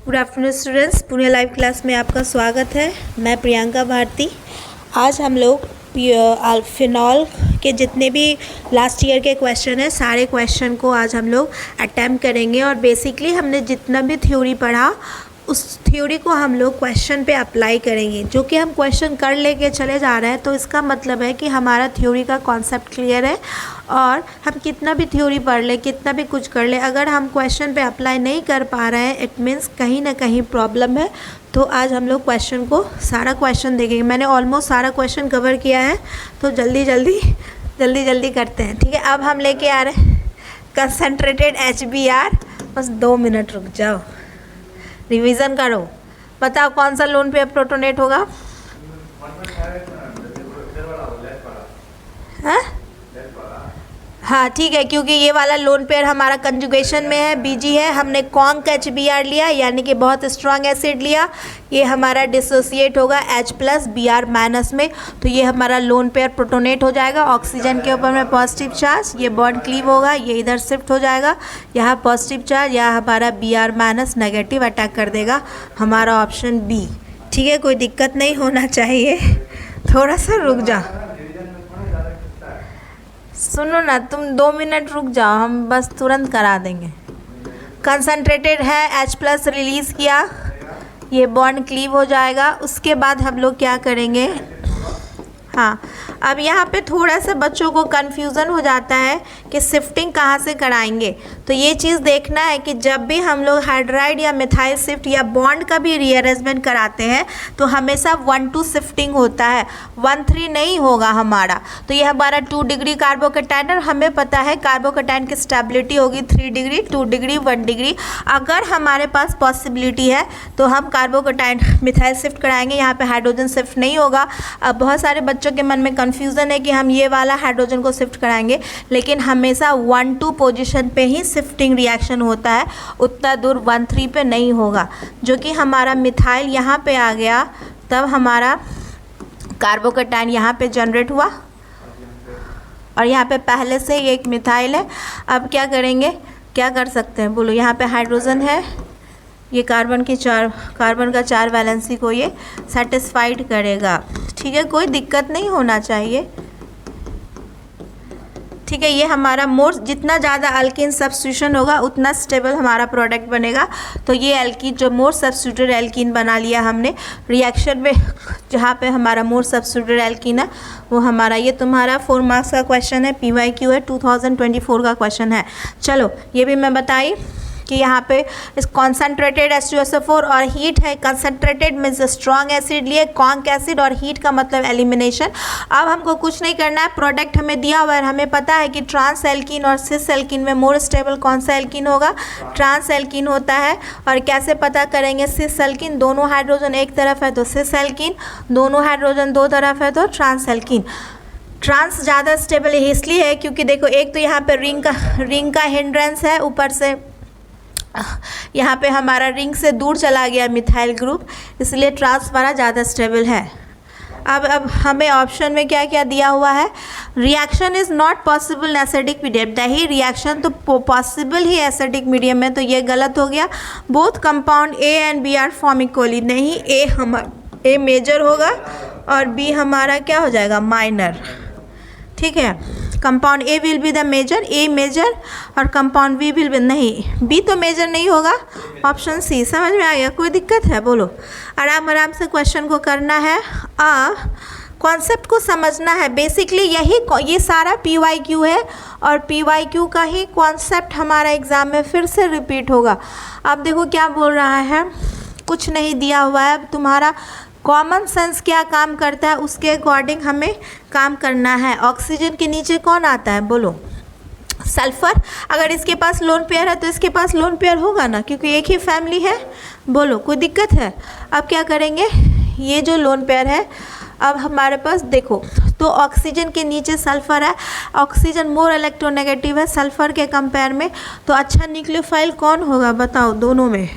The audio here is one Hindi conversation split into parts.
Good afternoon students, Pune live class में आपका स्वागत है। मैं प्रियंका भारती। आज हम लोग फिनॉल के जितने भी लास्ट ईयर के क्वेश्चन हैं सारे क्वेश्चन को आज हम लोग अटैम्प्ट करेंगे और बेसिकली हमने जितना भी थ्योरी पढ़ा उस थ्योरी को हम लोग क्वेश्चन पे अप्लाई करेंगे। जो कि हम क्वेश्चन कर लेके चले जा रहे हैं तो इसका मतलब है कि हमारा थ्योरी का कॉन्सेप्ट क्लियर है और हम कितना भी थ्योरी पढ़ ले, कितना भी कुछ कर ले, अगर हम क्वेश्चन पे अप्लाई नहीं कर पा रहे हैं इट मीन्स कहीं ना कहीं प्रॉब्लम है। तो आज हम लोग क्वेश्चन को सारा क्वेश्चन देखेंगे। मैंने ऑलमोस्ट सारा क्वेश्चन कवर किया है तो जल्दी जल्दी करते हैं। ठीक है, अब हम लेके आ रहे हैं कंसंट्रेटेड HBr। बस 2 मिनट रुक जाओ, रिवीजन करो। बताओ कौन सा लोन पेयर प्रोटोनेट होगा? हाँ ठीक है, क्योंकि ये वाला लोन पेयर हमारा कंजुगेशन में है, बीजी है। हमने कॉन्क HBr लिया यानी कि बहुत स्ट्रांग एसिड लिया। ये हमारा डिसोसिएट होगा H+Br- में, तो ये हमारा लोन पेयर प्रोटोनेट हो जाएगा। ऑक्सीजन के ऊपर में पॉजिटिव चार्ज, ये बॉन्ड क्लीव होगा, ये इधर शिफ्ट हो जाएगा, यहाँ पॉजिटिव चार्ज, यहाँ हमारा Br- नेगेटिव अटैक कर देगा। हमारा ऑप्शन बी। ठीक है, कोई दिक्कत नहीं होना चाहिए। थोड़ा सा रुक जाओ, सुनो ना, तुम 2 मिनट रुक जाओ, हम बस तुरंत करा देंगे। कंसंट्रेटेड है, H+ रिलीज़ किया, ये बॉन्ड क्लीव हो जाएगा। उसके बाद हम लोग क्या करेंगे, हाँ अब यहाँ पे थोड़ा सा बच्चों को कन्फ्यूज़न हो जाता है कि शिफ्टिंग कहाँ से कराएंगे। तो ये चीज़ देखना है कि जब भी हम लोग हाइड्राइड या मिथाइल शिफ्ट या बॉन्ड का भी रीअरेंजमेंट कराते हैं तो हमेशा 1-2 शिफ्टिंग होता है, 1-3 नहीं होगा हमारा। तो ये हमारा 2 डिग्री कार्बोकैटायन, और हमें पता है कार्बोकैटायन की स्टेबिलिटी होगी 3 डिग्री, 2 डिग्री, 1 डिग्री। अगर हमारे पास पॉसिबिलिटी है तो हम कार्बोकैटायन मिथाइल शिफ्ट कराएंगे, यहाँ पे हाइड्रोजन शिफ्ट नहीं होगा। अब बहुत सारे बच्चों के मन में कन्फ्यूज़न है कि हम ये वाला हाइड्रोजन को शिफ्ट कराएंगे, लेकिन हमेशा 1-2 पोजीशन पे ही शिफ्टिंग रिएक्शन होता है, उतना दूर 1-3 पे नहीं होगा। जो कि हमारा मिथाइल यहाँ पे आ गया तब हमारा कार्बोकैटायन यहाँ पे जनरेट हुआ और यहाँ पे पहले से ही एक मिथाइल है। अब क्या करेंगे, क्या कर सकते हैं बोलो? यहाँ पे हाइड्रोजन है, ये कार्बन का 4 वैलेंसी को ये सेटिस्फाइड करेगा। ठीक है, कोई दिक्कत नहीं होना चाहिए। ठीक है, ये हमारा मोर जितना ज़्यादा अल्कीन सब्स्टिट्यूशन होगा उतना स्टेबल हमारा प्रोडक्ट बनेगा। तो ये एल्कीन जो मोर सब्स्टिट्यूटेड एल्कीन बना लिया हमने रिएक्शन में, जहाँ पे हमारा मोर सब्स्टिट्यूटेड एल्कीन है वो हमारा, ये तुम्हारा 4 मार्क्स का क्वेश्चन है, PYQ है, 2024 का क्वेश्चन है। चलो ये भी मैं बताई कि यहाँ पे इस कॉन्सेंट्रेटेड H2SO4 और हीट है। कंसंट्रेटेड मीन्स स्ट्रॉन्ग एसिड लिए, कॉन्क एसिड, और हीट का मतलब एलिमिनेशन। अब हमको कुछ नहीं करना है, प्रोडक्ट हमें दिया हुआ है, हमें पता है कि ट्रांस एल्कीन और सिस एल्कीन में मोर स्टेबल कौन सा एल्कीन होगा? ट्रांस एल्कीन होता है। और कैसे पता करेंगे? सिस एल्कीन, दोनों हाइड्रोजन एक तरफ है तो सिस एल्कीन, दोनों हाइड्रोजन 2 तरफ है तो ट्रांस एल्कीन। ट्रांस ज़्यादा स्टेबल इसलिए है क्योंकि देखो, एक तो यहाँ पे रिंग का हिंड्रेंस है, ऊपर से यहाँ पे हमारा रिंग से दूर चला गया मिथाइल ग्रुप, इसलिए ट्रांस हमारा ज़्यादा स्टेबल है। अब हमें ऑप्शन में क्या क्या दिया हुआ है? Reaction is not possible in acidic medium. नहीं, रिएक्शन तो पॉसिबल ही एसिडिक मीडियम में, तो ये गलत हो गया। Both compound A and B are form equally. नहीं, A मेजर होगा और B हमारा क्या हो जाएगा? माइनर। ठीक है, compound A will be the major, A major, और कंपाउंड B विल बी, नहीं B तो मेजर नहीं होगा। Option C. समझ में आ गया? कोई दिक्कत है बोलो? आराम से क्वेश्चन को करना है, कॉन्सेप्ट को समझना है। बेसिकली ये सारा PYQ है और PYQ का ही कॉन्सेप्ट हमारा एग्ज़ाम में फिर से रिपीट होगा। अब देखो क्या बोल रहा है, कुछ नहीं दिया हुआ है। अब तुम्हारा कॉमन सेंस क्या काम करता है उसके अकॉर्डिंग हमें काम करना है। ऑक्सीजन के नीचे कौन आता है बोलो? सल्फ़र। अगर इसके पास लोन पेयर है तो इसके पास लोन पेयर होगा ना, क्योंकि एक ही फैमिली है। बोलो कोई दिक्कत है? अब क्या करेंगे, ये जो लोन पेयर है, अब हमारे पास देखो तो ऑक्सीजन के नीचे सल्फ़र है। ऑक्सीजन मोर इलेक्ट्रोनेगेटिव है सल्फ़र के कंपेयर में, तो अच्छा न्यूक्लियोफाइल कौन होगा बताओ? दोनों में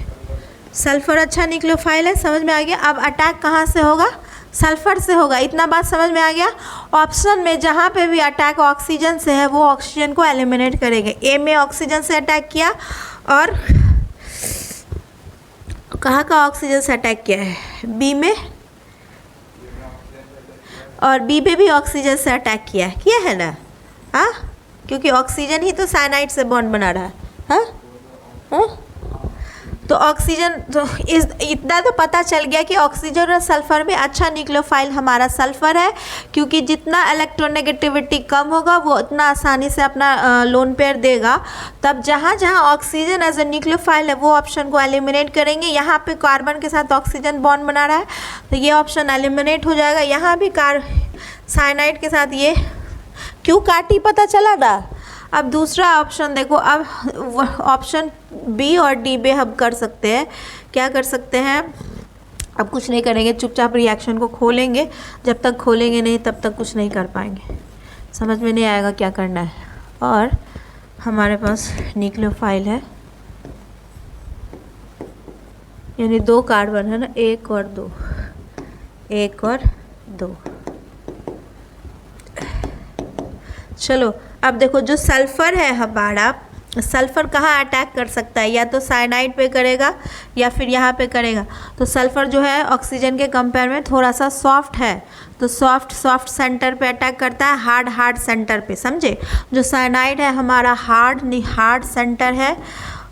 सल्फ़र अच्छा न्यूक्लियोफाइल है। समझ में आ गया? अब अटैक कहाँ से होगा? सल्फ़र से होगा। इतना बात समझ में आ गया? ऑप्शन में जहाँ पे भी अटैक ऑक्सीजन से है वो ऑक्सीजन को एलिमिनेट करेंगे। ए में ऑक्सीजन से अटैक किया और कहाँ का ऑक्सीजन से अटैक किया है? बी में, और बी पे भी ऑक्सीजन से अटैक किया है ना? हाँ, क्योंकि ऑक्सीजन ही तो साइनाइड से बॉन्ड बना रहा है। हाँ हाँ, तो ऑक्सीजन तो इतना तो पता चल गया कि ऑक्सीजन और सल्फ़र में अच्छा न्यूक्लियोफाइल हमारा सल्फ़र है, क्योंकि जितना इलेक्ट्रोनेगेटिविटी कम होगा वो उतना आसानी से अपना लोन पेयर देगा। तब जहाँ जहाँ ऑक्सीजन एज ए न्यूक्लियोफाइल है वो ऑप्शन को एलिमिनेट करेंगे। यहाँ पे कार्बन के साथ ऑक्सीजन बॉन्ड बना रहा है तो ये ऑप्शन एलिमिनेट हो जाएगा। यहाँ भी साइनाइड के साथ ये क्यों काटी, पता चला ना? अब दूसरा ऑप्शन देखो, अब ऑप्शन बी और डी में हम कर सकते हैं, क्या कर सकते हैं? अब कुछ नहीं करेंगे, चुपचाप रिएक्शन को खोलेंगे। जब तक खोलेंगे नहीं तब तक कुछ नहीं कर पाएंगे, समझ में नहीं आएगा क्या करना है। और हमारे पास न्यूक्लियोफाइल है, यानी 2 कार्बन है ना, 1 और 2, 1 और 2। चलो अब देखो, जो सल्फ़र है हमारा, सल्फ़र कहाँ अटैक कर सकता है? या तो साइनाइड पे करेगा या फिर यहाँ पे करेगा। तो सल्फ़र जो है ऑक्सीजन के कंपेयर में थोड़ा सा सॉफ्ट है, तो सॉफ्ट सेंटर पे अटैक करता है, हार्ड सेंटर पे, समझे? जो साइनाइड है हमारा हार्ड सेंटर है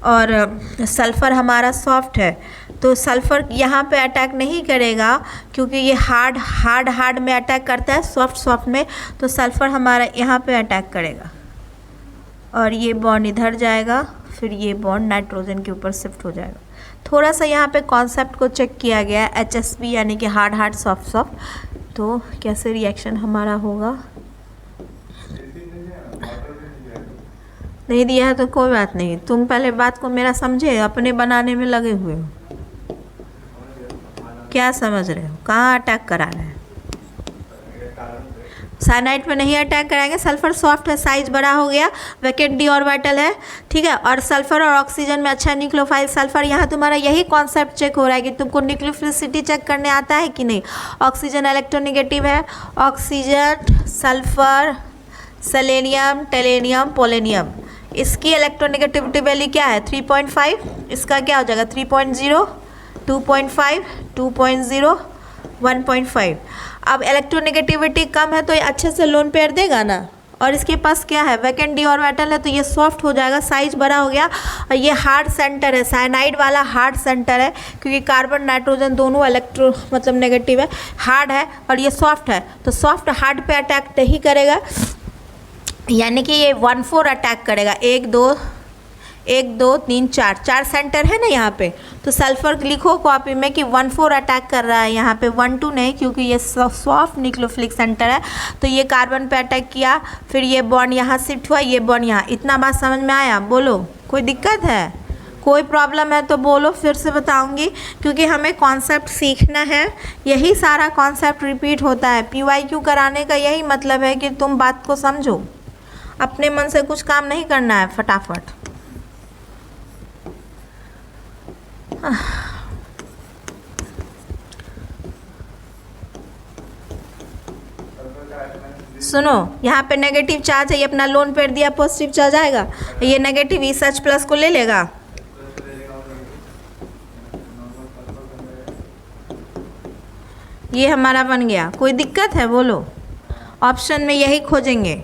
और सल्फ़र हमारा सॉफ्ट है। तो सल्फ़र यहाँ पे अटैक नहीं करेगा क्योंकि ये हार्ड में अटैक करता है, सॉफ्ट में। तो सल्फ़र हमारा यहाँ पे अटैक करेगा और ये बॉन्ड इधर जाएगा, फिर ये बॉन्ड नाइट्रोजन के ऊपर शिफ्ट हो जाएगा। थोड़ा सा यहाँ पे कॉन्सेप्ट को चेक किया गया है, HSP यानी कि हार्ड सॉफ्ट। तो कैसे रिएक्शन हमारा होगा? नहीं दिया है तो कोई बात नहीं, तुम पहले बात को मेरा समझे, अपने बनाने में लगे हुए हो। क्या समझ रहे हो? कहाँ अटैक करा रहे हैं? साइनाइड पे नहीं अटैक कराएंगे, सल्फ़र सॉफ्ट है, साइज बड़ा हो गया, वैकेंट डी ऑर्बिटल है, ठीक है। और सल्फ़र और ऑक्सीजन में अच्छा न्यूक्लियोफाइल सल्फ़र। यहाँ तुम्हारा यही कॉन्सेप्ट चेक हो रहा है कि तुमको न्यूक्लियोफिलिसिटी चेक करने आता है कि नहीं। ऑक्सीजन इलेक्ट्रोनेगेटिव है, ऑक्सीजन, सल्फ़र, सेलेनियम, टेलेनियम, पोलेनियम, इसकी इलेक्ट्रोनेगेटिविटी वैल्यू क्या है? 3.5। इसका क्या हो जाएगा? 3.0, 2.5, 2.0, 1.5। अब इलेक्ट्रोनेगेटिविटी कम है तो ये अच्छे से लोन पेयर देगा ना। और इसके पास क्या है? वैकेंट डी ऑर्बिटल है, तो ये सॉफ्ट हो जाएगा, साइज बड़ा हो गया। और ये हार्ड सेंटर है, साइनाइड वाला हार्ड सेंटर है, क्योंकि कार्बन नाइट्रोजन दोनों मतलब नेगेटिव है, हार्ड है और ये सॉफ्ट है। तो सॉफ्ट हार्ड पे अटैक नहीं करेगा, यानी कि ये 1-4 अटैक करेगा। 1 2 3 4 सेंटर है ना यहाँ पे। तो सल्फ़र लिखो कॉपी में कि 1-4 अटैक कर रहा है, यहाँ पे 1-2 नहीं, क्योंकि ये सॉफ्ट न्यूक्लियोफिलिक सेंटर है। तो ये कार्बन पे अटैक किया, फिर ये बॉन्ड यहाँ शिफ्ट हुआ, ये बॉन्ड यहाँ। इतना बात समझ में आया? बोलो, कोई दिक्कत है? कोई प्रॉब्लम है तो बोलो, फिर से बताऊंगी, क्योंकि हमें कॉन्सेप्ट सीखना है। यही सारा कॉन्सेप्ट रिपीट होता है। PYQ कराने का यही मतलब है कि तुम बात को समझो, अपने मन से कुछ काम नहीं करना है फटाफट। सुनो, यहाँ पे नेगेटिव चार्ज है, ये अपना लोन पेयर दिया, पॉजिटिव चार्ज आएगा, ये नेगेटिव इस H प्लस को ले लेगा। ये हमारा बन गया। कोई दिक्कत है? बोलो। ऑप्शन में यही खोजेंगे,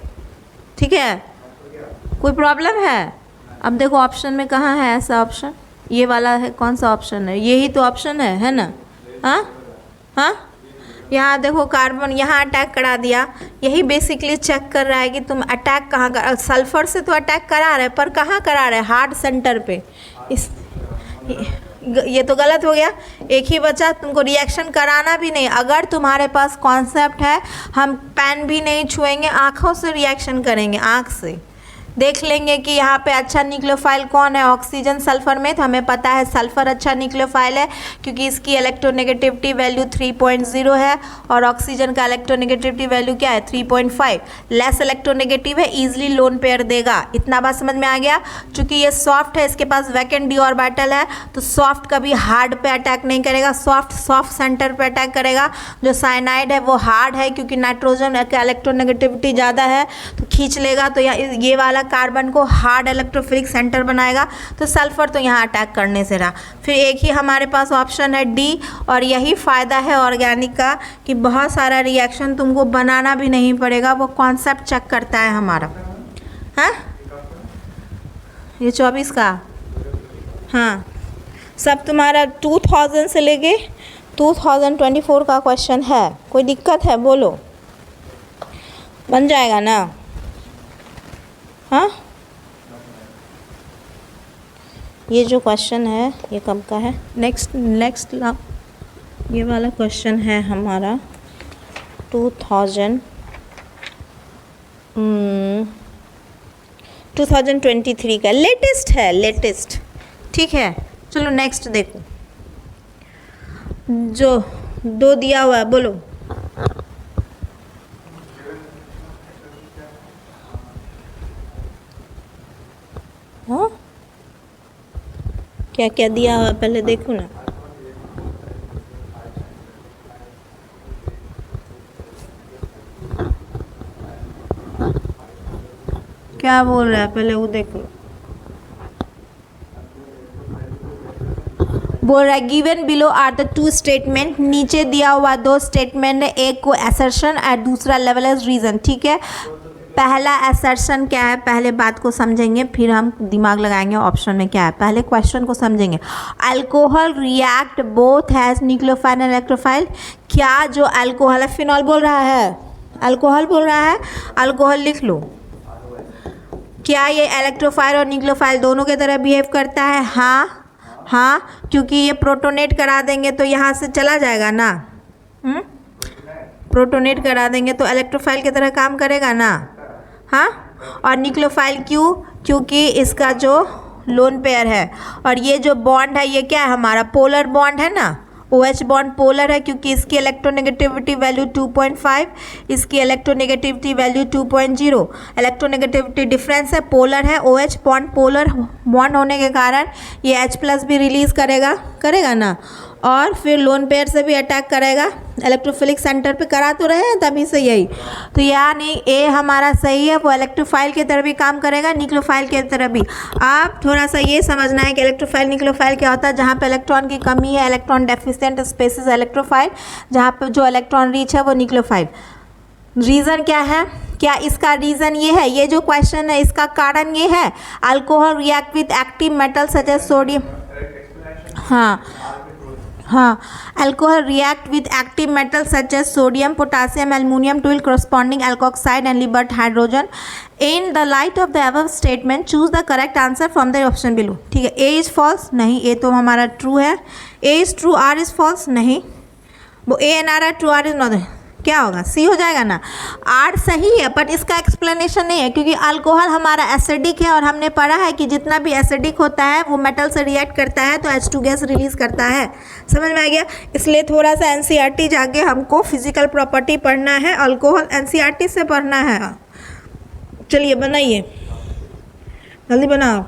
ठीक है? कोई प्रॉब्लम है? अब देखो ऑप्शन में कहाँ है ऐसा ऑप्शन? ये वाला है, कौन सा ऑप्शन है? यही तो ऑप्शन है ना? हाँ, यहाँ देखो कार्बन यहाँ अटैक करा दिया। यही बेसिकली चेक कर रहा है कि तुम अटैक कहाँ कर। सल्फ़र से तो अटैक करा रहे, पर कहाँ करा रहे? हार्ड सेंटर पे। ये तो गलत हो गया। एक ही बचा, तुमको रिएक्शन कराना भी नहीं। अगर तुम्हारे पास कॉन्सेप्ट है, हम पेन भी नहीं छुएंगे, आँखों से रिएक्शन करेंगे, आँख से देख लेंगे कि यहाँ पे अच्छा न्यूक्लियोफाइल कौन है ऑक्सीजन सल्फ़र में। तो हमें पता है सल्फ़र अच्छा न्यूक्लियोफाइल है, क्योंकि इसकी इलेक्ट्रोनेगेटिविटी वैल्यू 3.0 है और ऑक्सीजन का इलेक्ट्रोनेगेटिविटी वैल्यू क्या है? 3.5। लेस इलेक्ट्रोनेगेटिव है, ईजिली लोन पेयर देगा। इतना बात समझ में आ गया? चूँकि ये सॉफ्ट है, इसके पास वैकेंट डी ऑर्बिटल है, तो सॉफ्ट कभी हार्ड पे अटैक नहीं करेगा, सॉफ्ट सेंटर पे अटैक करेगा। जो साइनाइड है वो हार्ड है, क्योंकि नाइट्रोजन का इलेक्ट्रोनेगेटिविटी ज़्यादा है, तो खींच लेगा। तो ये वाला कार्बन को हार्ड इलेक्ट्रोफिलिक सेंटर बनाएगा, तो सल्फर तो यहाँ अटैक करने से रहा। फिर एक ही हमारे पास ऑप्शन है डी, और यही फ़ायदा है ऑर्गेनिक का कि बहुत सारा रिएक्शन तुमको बनाना भी नहीं पड़ेगा, वो कॉन्सेप्ट चेक करता है हमारा। हाँ, ये 24 का, हाँ, सब तुम्हारा 2000 से लेके 2024 का क्वेश्चन है। कोई दिक्कत है बोलो, बन जाएगा ना? हाँ, ये जो क्वेश्चन है ये कब का है? नेक्स्ट ये वाला क्वेश्चन है हमारा 2023 का, लेटेस्ट है, लेटेस्ट। ठीक है, चलो नेक्स्ट देखो, जो 2 दिया हुआ है, बोलो। हाँ, क्या क्या दिया हुआ पहले देखो ना। क्या बोल रहा है पहले वो देखो। बोल रहा है given below are the 2 statement, नीचे दिया हुआ 2 स्टेटमेंट है, एक को असर्शन और दूसरा लेवल एज रीजन। ठीक है, पहला असर्शन क्या है, पहले बात को समझेंगे फिर हम दिमाग लगाएंगे ऑप्शन में क्या है। पहले क्वेश्चन को समझेंगे। Alcohol react both has nucleophile and electrophile. क्या जो अल्कोहल है, फिनॉल बोल रहा है, अल्कोहल बोल रहा है, अल्कोहल लिख लो। क्या ये इलेक्ट्रोफाइल और न्यूक्लियोफाइल दोनों के तरह बिहेव करता है? हाँ हाँ, क्योंकि ये प्रोटोनेट करा देंगे तो यहाँ से चला जाएगा ना। प्रोटोनेट करा देंगे तो इलेक्ट्रोफाइल की तरह काम करेगा ना। हाँ, और न्यूक्लियोफाइल क्यों? क्योंकि इसका जो लोन पेयर है, और ये जो बॉन्ड है ये क्या है हमारा, पोलर बॉन्ड है ना। OH बॉन्ड पोलर है क्योंकि इसकी इलेक्ट्रोनेगेटिविटी वैल्यू 2.5, इसकी इलेक्ट्रोनेगेटिविटी वैल्यू 2.0। इलेक्ट्रोनेगेटिविटी डिफरेंस है, पोलर है, OH बॉन्ड पोलर बॉन्ड होने के कारण ये H+ भी रिलीज़ करेगा ना, और फिर लोन पेयर से भी अटैक करेगा, इलेक्ट्रोफिलिक सेंटर पे करा तो रहे हैं तभी से यही। तो यानी ए हमारा सही है, वो इलेक्ट्रोफाइल की तरह भी काम करेगा, न्यूक्लियोफाइल की तरह भी। आप थोड़ा सा ये समझना है कि इलेक्ट्रोफाइल न्यूक्लियोफाइल क्या होता है। जहाँ पे इलेक्ट्रॉन की कमी है, इलेक्ट्रॉन डेफिशिएंट स्पेसिस इलेक्ट्रोफाइल, जहाँ पे जो इलेक्ट्रॉन रिच है वो न्यूक्लियोफाइल। रीज़न क्या है? क्या इसका रीज़न ये है, ये जो क्वेश्चन है इसका कारण ये है, alcohol react with active metal such as sodium. हाँ, alcohol react with active metals such as sodium, potassium, aluminium to corresponding alkoxide and liberate hydrogen. In the light of the above statement, choose the correct answer from the option below. ठीक है, A is false, नहीं, A तो हमारा true है, A is true, R is false, नहीं, वो A and R है, true, R is not, क्या होगा? सी हो जाएगा ना। आर सही है बट इसका एक्सप्लेनेशन नहीं है, क्योंकि अल्कोहल हमारा एसिडिक है और हमने पढ़ा है कि जितना भी एसिडिक होता है वो मेटल से रिएक्ट करता है तो H2 गैस रिलीज करता है। समझ में आ गया? इसलिए थोड़ा सा NCERT जाके हमको फिजिकल प्रॉपर्टी पढ़ना है, अल्कोहल NCERT से पढ़ना है। चलिए बनाइए, जल्दी बनाओ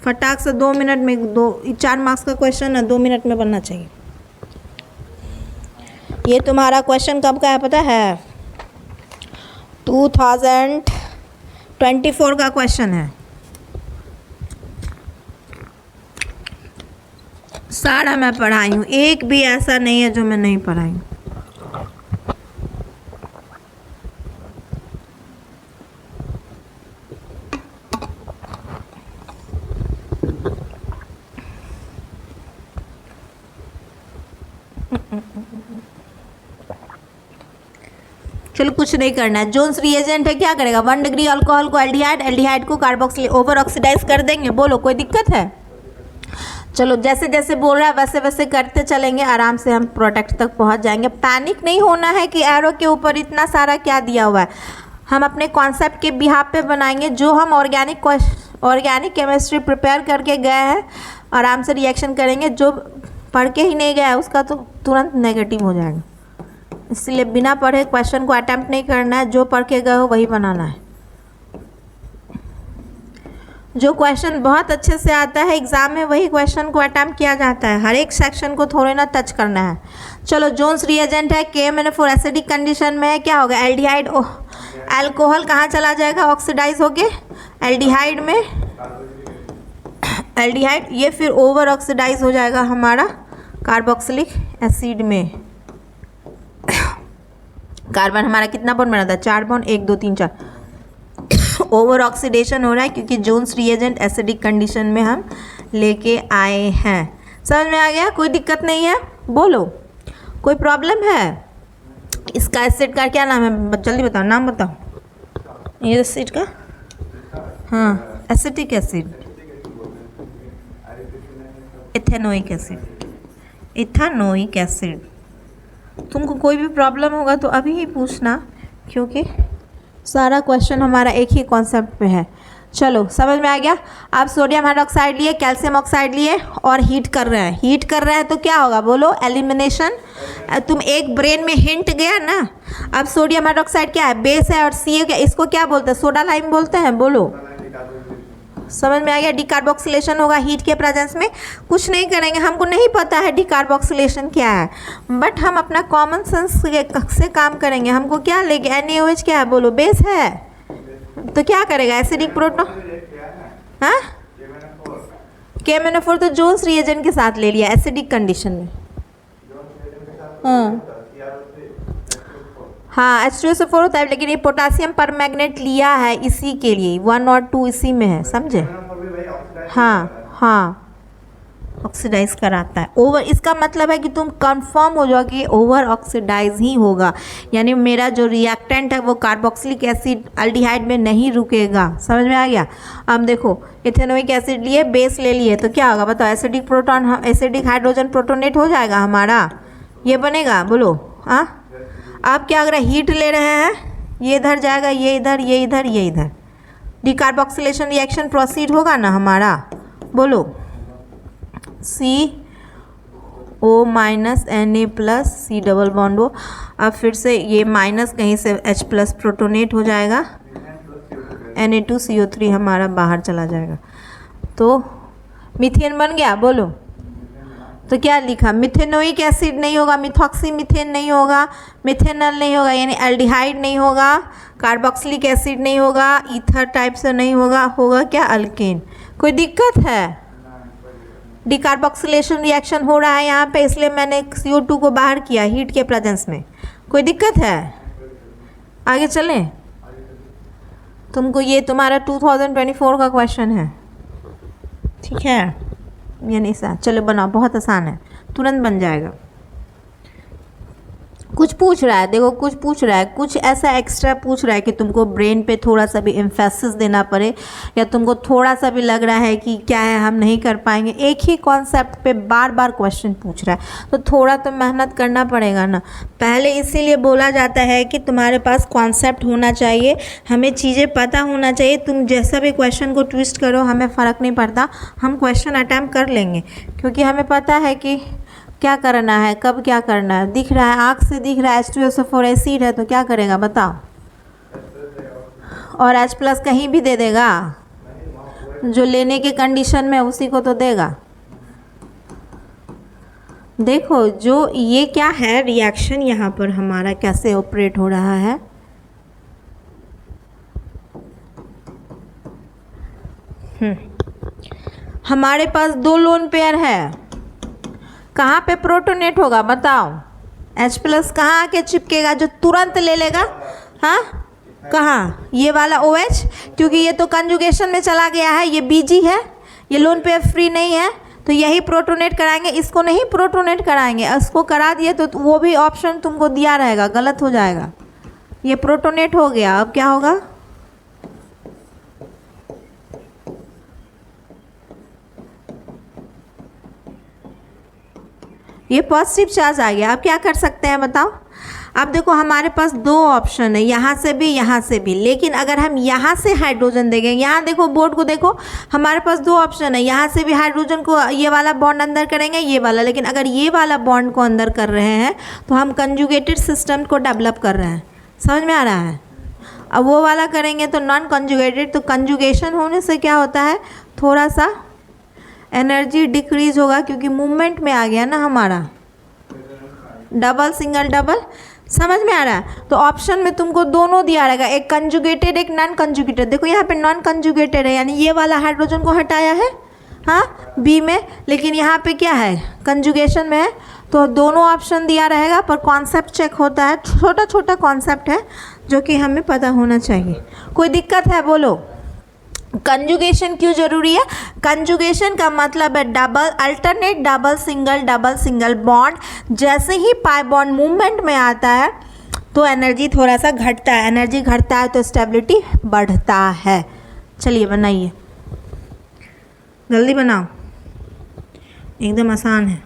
फटाक से, 2 मिनट में 4 मार्क्स का क्वेश्चन है, 2 मिनट में बनना चाहिए। ये तुम्हारा क्वेश्चन कब का है पता है? 2024 का क्वेश्चन है। सारा मैं पढ़ाई हूँ, एक भी ऐसा नहीं है जो मैं नहीं पढ़ाई हूँ। चलो कुछ नहीं करना है। जोन्स रिएजेंट है, क्या करेगा? 1 डिग्री अल्कोहल को एल्डिहाइड, एल्डिहाइड को कार्बोक्सिल ओवर ऑक्सीडाइज कर देंगे। बोलो कोई दिक्कत है? चलो जैसे जैसे बोल रहा है वैसे वैसे करते चलेंगे, आराम से हम प्रोडक्ट तक पहुंच जाएंगे। पैनिक नहीं होना है कि एरो के ऊपर इतना सारा क्या दिया हुआ है। हम अपने कॉन्सेप्ट के बिहाफ पे बनाएंगे। जो हम ऑर्गेनिक केमिस्ट्री प्रिपेयर करके गए हैं आराम से रिएक्शन करेंगे। जो पढ़ के ही नहीं गया उसका तो तुरंत नेगेटिव हो जाएगा। इसलिए बिना पढ़े क्वेश्चन को अटेम्प्ट नहीं करना है, जो पढ़ के गए हो वही बनाना है। जो क्वेश्चन बहुत अच्छे से आता है एग्ज़ाम में वही क्वेश्चन को अटेम्प्ट किया जाता है, हर एक सेक्शन को थोड़े ना टच करना है। चलो जोन्स रिएजेंट है, KMnO4 एसिडिक कंडीशन में है, क्या होगा? एल्डिहाइड अल्कोहल कहाँ चला जाएगा ऑक्सीडाइज होके? एल्डिहाइड में, एल्डिहाइड, ये फिर ओवर ऑक्सीडाइज हो जाएगा हमारा कार्बोक्सिलिक एसिड में। कार्बन हमारा कितना बॉन्ड बना था? 4 बॉन्ड, 1 2 3 4। ओवर ऑक्सीडेशन हो रहा है क्योंकि जोन्स रिएजेंट एसिडिक कंडीशन में हम लेके आए हैं। समझ में आ गया? कोई दिक्कत नहीं है? बोलो, कोई प्रॉब्लम है? इसका एसिड का क्या नाम है? जल्दी बताओ, नाम बताओ ये एसिड का। हाँ, acetic acid, ethanoic acid, ethanoic acid. तुमको कोई भी प्रॉब्लम होगा तो अभी ही पूछना, क्योंकि सारा क्वेश्चन हमारा एक ही कॉन्सेप्ट पे है। चलो, समझ में आ गया? आप सोडियम हाइड्रोक्साइड लिए, कैल्शियम ऑक्साइड लिए और हीट कर रहे हैं। हीट कर रहे हैं तो क्या होगा? बोलो, एलिमिनेशन। तुम एक ब्रेन में हिंट गया ना। अब सोडियम हाइड्रोक्साइड क्या है? बेस है, और सी क्या? इसको क्या बोलते हैं? सोडा लाइम बोलते हैं। बोलो, समझ में आ गया? डिकार्बोक्सिलेशन होगा हीट के प्रेजेंस में। कुछ नहीं करेंगे, हमको नहीं पता है डिकार्बोक्सिलेशन क्या है, बट हम अपना कॉमन सेंस से काम करेंगे। हमको क्या लेंगे? NaOH क्या है? बोलो, बेस है तो क्या करेगा? एसिडिक प्रोटोन, हाँ, KMnO4 तो जोन्स रिएजेंट के साथ ले लिया एसिडिक कंडीशन में। हाँ, H2SO4 होता है, लेकिन ये पोटासियम परमैंगनेट लिया है इसी के लिए, 1 और 2 इसी में है, समझे? हाँ हाँ, ऑक्सीडाइज कराता है ओवर। इसका मतलब है कि तुम कंफर्म हो जाओ कि ओवर ऑक्सीडाइज ही होगा, यानी मेरा जो रिएक्टेंट है वो कार्बोक्सिलिक एसिड अल्डिहाइड में नहीं रुकेगा। समझ में आ गया? अब देखो, इथेनोइक एसिड लिए, बेस ले लिए, तो क्या होगा बताओ? Acidic proton, acidic hydrogen protonate हो जाएगा हमारा, ये बनेगा। बोलो, हाँ। अब क्या अगर हीट ले रहे हैं, ये इधर जाएगा, ये इधर, ये इधर, ये इधर, डिकार्बोक्सिलेशन रिएक्शन प्रोसीड होगा ना हमारा। बोलो, CO minus Na+ C double bond हो। अब फिर से ये माइनस कहीं से H+ प्रोटोनेट हो जाएगा, Na2CO3 हमारा बाहर चला जाएगा, तो मीथेन बन गया। बोलो, तो क्या लिखा? मिथेनोइक एसिड नहीं होगा, मिथॉक्सी मीथेन नहीं होगा, मिथेनॉल नहीं होगा, यानी एल्डिहाइड नहीं होगा, कार्बोक्सिलिक एसिड नहीं होगा, ईथर टाइप से नहीं होगा, होगा क्या? अल्केन। कोई दिक्कत है? डिकार्बोक्सिलेशन रिएक्शन हो रहा है यहाँ पे, इसलिए मैंने CO2 को बाहर किया हीट के प्रेजेंस में। कोई दिक्कत है? आगे चलें? तुमको ये तुम्हारा 2024 का क्वेश्चन है, ठीक है? ये नहीं सा, चलो बनाओ, बहुत आसान है, तुरंत बन जाएगा। कुछ पूछ रहा है, देखो कुछ पूछ रहा है, कुछ ऐसा एक्स्ट्रा पूछ रहा है कि तुमको ब्रेन पे थोड़ा सा भी एम्फेसिस देना पड़े, या तुमको थोड़ा सा भी लग रहा है कि क्या है हम नहीं कर पाएंगे। एक ही कॉन्सेप्ट पे बार बार क्वेश्चन पूछ रहा है, तो थोड़ा तो मेहनत करना पड़ेगा ना। पहले इसीलिए बोला जाता है कि तुम्हारे पास कॉन्सेप्ट होना चाहिए, हमें चीज़ें पता होना चाहिए। तुम जैसा भी क्वेश्चन को ट्विस्ट करो, हमें फ़र्क नहीं पड़ता, हम क्वेश्चन अटैम्प्ट कर लेंगे, क्योंकि हमें पता है कि क्या करना है, कब क्या करना है। दिख रहा है, आँख से दिख रहा है H2SO4 एसिड है, तो क्या करेगा बताओ? और H+ कहीं भी दे देगा, जो लेने के कंडीशन में उसी को तो देगा। देखो, जो ये क्या है रिएक्शन यहाँ पर हमारा कैसे ऑपरेट हो रहा है। हमारे पास 2 लोन पेयर है, कहाँ पे प्रोटोनेट होगा बताओ? H+ कहाँ आके चिपकेगा जो तुरंत ले लेगा? हाँ, कहाँ? ये वाला OH, क्योंकि ये तो कंजुगेशन में चला गया है, ये BG है, ये लोन पेयर फ्री नहीं है, तो यही प्रोटोनेट कराएंगे, इसको नहीं प्रोटोनेट कराएंगे। इसको करा दिए तो वो भी ऑप्शन तुमको दिया रहेगा, गलत हो जाएगा। ये प्रोटोनेट हो गया, अब क्या होगा? ये पॉजिटिव चार्ज आ गया। अब क्या कर सकते हैं बताओ? अब देखो, हमारे पास 2 ऑप्शन है, यहाँ से भी, यहाँ से भी, लेकिन अगर हम यहाँ से हाइड्रोजन देंगे, यहाँ देखो बोर्ड को देखो, हमारे पास 2 ऑप्शन है, यहाँ से भी हाइड्रोजन को ये वाला बॉन्ड अंदर करेंगे, ये वाला, लेकिन अगर ये वाला बॉन्ड को अंदर कर रहे हैं तो हम कंजुगेटेड सिस्टम को डेवलप कर रहे हैं। समझ में आ रहा है? अब वो वाला करेंगे तो नॉन कंजुगेटेड, तो कंजुगेशन होने से क्या होता है, थोड़ा सा एनर्जी डिक्रीज होगा, क्योंकि मूवमेंट में आ गया ना हमारा, डबल सिंगल डबल समझ में आ रहा है? तो ऑप्शन में तुमको दोनों दिया रहेगा, एक कंजुगेटेड एक नॉन कंजुगेटेड। देखो यहाँ पे नॉन कंजुगेटेड है, यानी ये वाला हाइड्रोजन को हटाया है, हाँ बी में, लेकिन यहाँ पे क्या है, कंजुगेशन में है। तो दोनों ऑप्शन दिया रहेगा, पर कॉन्सेप्ट चेक होता है, छोटा छोटा कॉन्सेप्ट है जो कि हमें पता होना चाहिए। कोई दिक्कत है बोलो? कंजुगेशन क्यों जरूरी है? कंजुगेशन का मतलब है double, alternate, double single bond. जैसे ही पाई बॉन्ड मूवमेंट में आता है तो एनर्जी थोड़ा सा घटता है, एनर्जी घटता है तो स्टेबिलिटी बढ़ता है। चलिए बनाइए, जल्दी बनाओ, एकदम आसान है।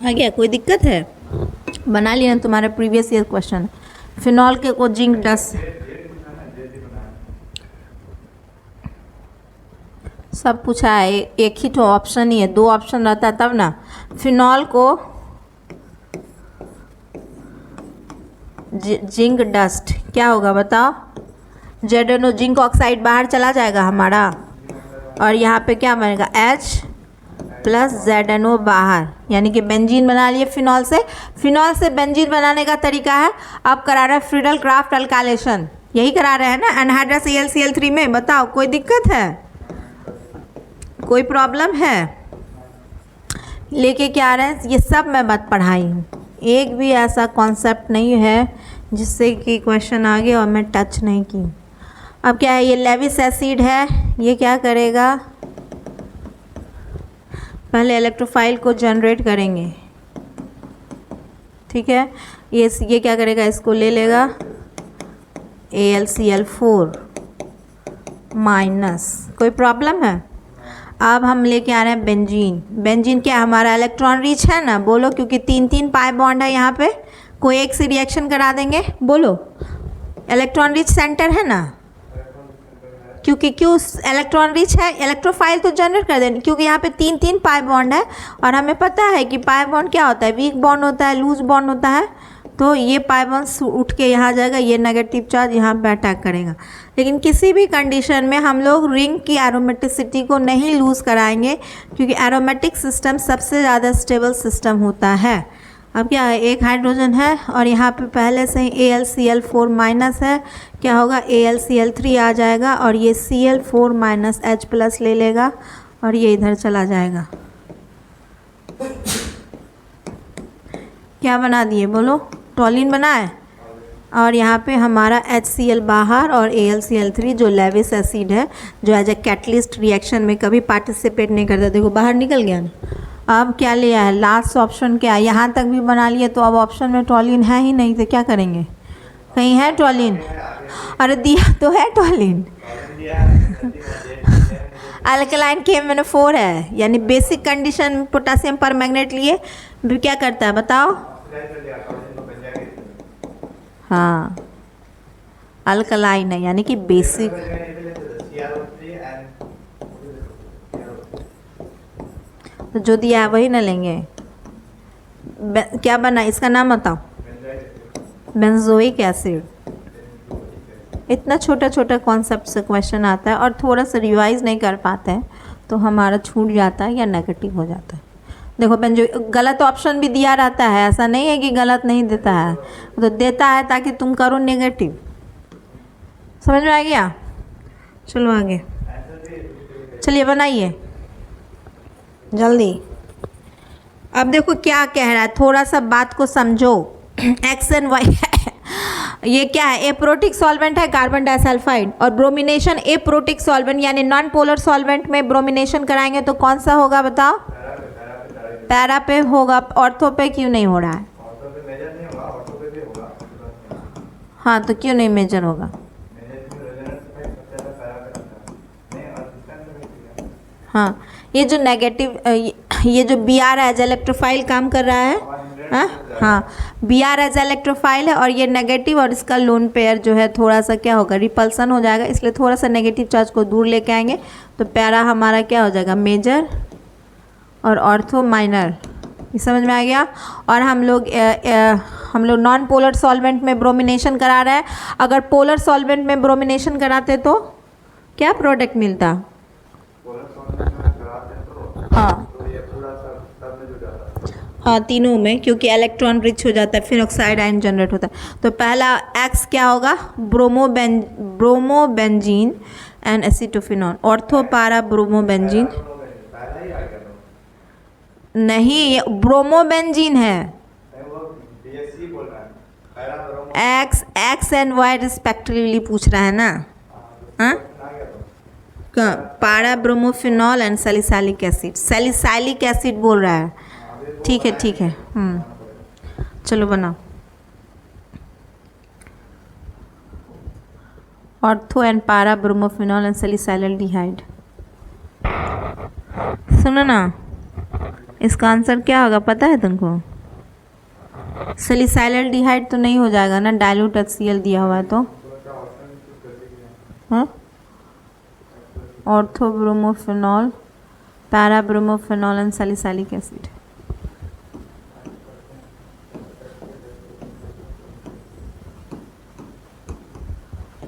आ गया? कोई दिक्कत है? बना लिया तुम्हारा प्रीवियस ईयर क्वेश्चन। फिनॉल के को जिंक डस्ट सब पूछा है, एक ही तो ऑप्शन ही है, दो ऑप्शन रहता है तब ना। फिनॉल को जिंक डस्ट क्या होगा बताओ? जेडेनो जिंक ऑक्साइड बाहर चला जाएगा हमारा, और यहाँ पे क्या बनेगा, H प्लस ZNO बाहर, यानी कि बेंजीन बना लिए फिनॉल से। फिनॉल से बेंजीन बनाने का तरीका है, अब करा रहे हैं फ्रीडल क्राफ्ट अल्काइलेशन, यही करा रहे हैं ना एनहाइड्रस AlCl3 में। बताओ कोई दिक्कत है? कोई प्रॉब्लम है? लेके क्या आ रहे हैं, ये सब मैं बात पढ़ाई हूँ, एक भी ऐसा कॉन्सेप्ट नहीं है जिससे कि क्वेश्चन आ गया और मैं टच नहीं की। अब क्या है, ये लेविस एसिड है, ये क्या करेगा, पहले इलेक्ट्रोफाइल को जनरेट करेंगे, ठीक है। ये क्या करेगा, इसको ले लेगा AlCl4 माइनस। कोई प्रॉब्लम है? अब हम लेके आ रहे हैं बेंजीन। बेंजीन क्या हमारा इलेक्ट्रॉन रिच है ना, बोलो, क्योंकि 3 पाई बॉन्ड है यहाँ पे, कोई एक से रिएक्शन करा देंगे, बोलो। इलेक्ट्रॉन रिच सेंटर है ना, क्योंकि क्यों इलेक्ट्रॉन रिच है, इलेक्ट्रोफाइल तो जनरेट कर देंगे, क्योंकि यहाँ पे 3 पाई बॉन्ड है, और हमें पता है कि पाई बॉन्ड क्या होता है, वीक बॉन्ड होता है, लूज बॉन्ड होता है। तो ये पाई बॉन्ड उठ के यहाँ जाएगा, ये नेगेटिव चार्ज यहाँ पे अटैक करेगा। लेकिन किसी भी कंडीशन में हम लोग रिंग की एरोमेटिसिटी को नहीं लूज़ कराएंगे, क्योंकि एरोमेटिक सिस्टम सबसे ज़्यादा स्टेबल सिस्टम होता है। अब क्या है, एक हाइड्रोजन है और यहाँ पे पहले से ही AlCl4 माइनस है, क्या होगा, AlCl3 आ जाएगा, और ये Cl4 माइनस H प्लस ले लेगा और ये इधर चला जाएगा। क्या बना दिए बोलो? टॉलिन बनाए, और यहाँ पे हमारा HCl बाहर और AlCl3 जो लेविस एसिड है, जो एज ए कैटलिस्ट रिएक्शन में कभी पार्टिसिपेट नहीं करता, देखो बाहर निकल गया ना। अब क्या लिया है, लास्ट ऑप्शन क्या है, यहाँ तक भी बना लिए, तो अब ऑप्शन में टॉलिन है ही नहीं, तो क्या करेंगे, कहीं है टॉलिन? अरे दिया तो है टॉलिन, अल्कलाइन KMnO4 है, यानी बेसिक कंडीशन में पोटेशियम पर मैग्नेट लिए भी क्या करता है बताओ? हाँ, अल्कलाइन है, यानी कि बेसिक। तो जो दिया है वही ना लेंगे। क्या बना, इसका नाम बताओ? Benzoic acid. इतना छोटा छोटा कॉन्सेप्ट से क्वेश्चन आता है, और थोड़ा सा रिवाइज नहीं कर पाते हैं तो हमारा छूट जाता है या नेगेटिव हो जाता है। देखो बेंजो, गलत ऑप्शन भी दिया रहता है, ऐसा नहीं है कि गलत नहीं देता है, तो देता है ताकि तुम करो नेगेटिव। समझ में आ गया? चलो आगे, चलिए बनाइए जल्दी। अब देखो क्या कह रहा है, थोड़ा सा बात को समझो। X एंड Y ये क्या है, एप्रोटिक सॉल्वेंट है कार्बन डाइसल्फाइड, और ब्रोमिनेशन एप्रोटिक सॉल्वेंट यानी नॉन पोलर सॉल्वेंट में ब्रोमिनेशन कराएंगे तो कौन सा होगा बताओ? पैरा पे होगा, ऑर्थो पे क्यों नहीं हो रहा है? हाँ, तो क्यों नहीं मेजर होगा? हाँ, ये जो नेगेटिव, ये जो Br एज इलेक्ट्रोफाइल काम कर रहा है, हाँ हाँ, बी आर एज इलेक्ट्रोफाइल है और ये नेगेटिव, और इसका लोन पेयर जो है थोड़ा सा क्या होगा, रिपल्सन हो जाएगा, इसलिए थोड़ा सा नेगेटिव चार्ज को दूर लेके आएंगे, तो पैरा हमारा क्या हो जाएगा, मेजर और ऑर्थो माइनर। ये समझ में आ गया। और हम लोग नॉन पोलर सॉल्वेंट में ब्रोमिनेशन करा रहे हैं। अगर पोलर सॉल्वेंट में ब्रोमिनेशन कराते तो क्या प्रोडक्ट मिलता? हाँ हाँ, तीनों में, क्योंकि इलेक्ट्रॉन रिच हो जाता है, फिर ऑक्साइड आयन जनरेट होता है। तो पहला एक्स क्या होगा, bromobenzene and acetophenone, ortho para bromobenzene नहीं, ये ब्रोमोबेंजीन है। एक्स एंड वाई रिस्पेक्टिवली पूछ रहा है ना। हाँ, para bromophenol and salicylic acid, salicylic acid बोल रहा है। ठीक है ठीक है, चलो बनाओ। Ortho and para bromophenol and salicylaldehyde. सुनो ना, इसका आंसर क्या होगा पता है तुमको? सैलिसाइल्डिहाइड तो नहीं हो जाएगा ना, डाइल्यूट HCl दिया हुआ है तो। हाँ, ortho bromophenol, para bromophenol and salicylic acid.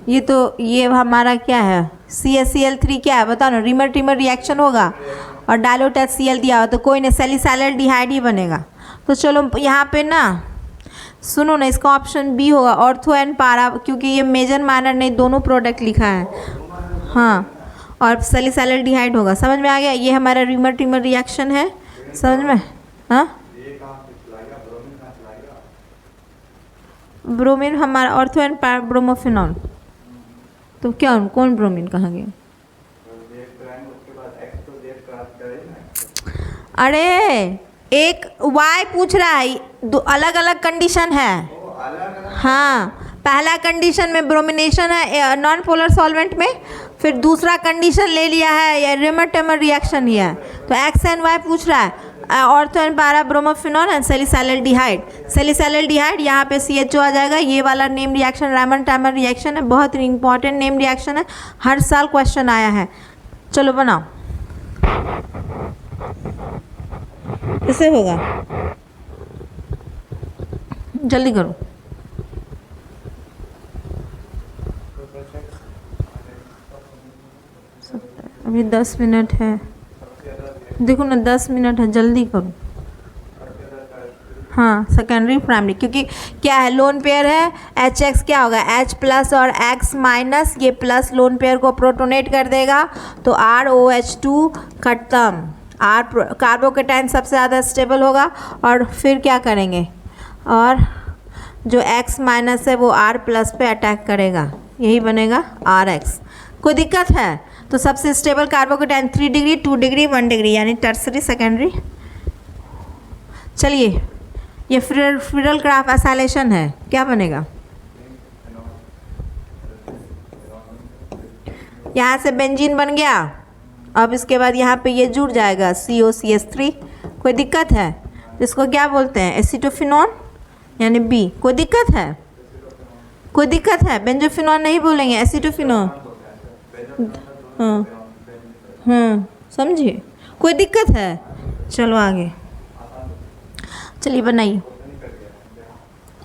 ये हमारा क्या है, CaCl3 क्या है बताओ ना, रिमर टिमर रिएक्शन होगा और डाइल्यूट HCl दिया हुआ, तो कोई नहीं, सैलिसाइल्डिहाइड ही बनेगा। तो चलो यहाँ पे ना सुनो ना, इसका ऑप्शन बी होगा, ऑर्थो एंड पैरा, क्योंकि ये मेजर माइनर नहीं, दोनों प्रोडक्ट लिखा है। हाँ, और सैलिसाइल्डिहाइड होगा। समझ में आ गया, ये हमारा रिमर टिमर रिएक्शन है, समझ में। हाँ, ब्रोमीन हमारा ऑर्थो एंड ब्रोमोफिनॉल, तो क्या कौन ब्रोमीन कहाँ गया? अरे एक वाई पूछ रहा है, दो अलग अलग कंडीशन है। हाँ, पहला कंडीशन में ब्रोमिनेशन है नॉन पोलर सॉल्वेंट में, फिर दूसरा कंडीशन ले लिया है ये रिमर टिमर रिएक्शन ही है। तो एक्स एंड वाई पूछ रहा है, ortho and para bromophenol and salicylaldehyde. Salicylaldehyde यहाँ पे CHO आ जाएगा। ये वाला name reaction Reimer Tiemann reaction है, बहुत ही इंपॉर्टेंट नेम रिएक्शन है, हर साल क्वेश्चन आया है। चलो बनाओ, कैसे होगा, जल्दी करो। अभी 10 मिनट है, देखो ना 10 मिनट है, जल्दी करो। हाँ, सेकेंडरी प्राइमरी, क्योंकि क्या है, लोन पेयर है, HX क्या होगा, H प्लस और X माइनस, ये प्लस लोन पेयर को प्रोटोनेट कर देगा, तो ROH2 खत्म। कार्बोकेटाइन सबसे ज़्यादा स्टेबल होगा, और फिर क्या करेंगे, और जो X माइनस है वो R प्लस पे अटैक करेगा, यही बनेगा RX। कोई दिक्कत है? तो सबसे stable carbocation 3 degree, 2 degree, 1 degree, यानी टर्सरी सेकेंडरी। चलिए, ये फ्रिडल क्राफ्ट एसाइलेशन है, क्या बनेगा? यहाँ से बेंजीन बन गया, अब इसके बाद यहाँ पे ये जुड़ जाएगा COCH3। कोई दिक्कत है? इसको क्या बोलते हैं, एसीटोफिनॉन यानी B। कोई दिक्कत है? कोई दिक्कत है? बेंजोफिनॉन नहीं बोलेंगे, एसीटोफिनॉन। हाँ, समझिए, कोई दिक्कत है? चलो आगे, चलिए बनाइए।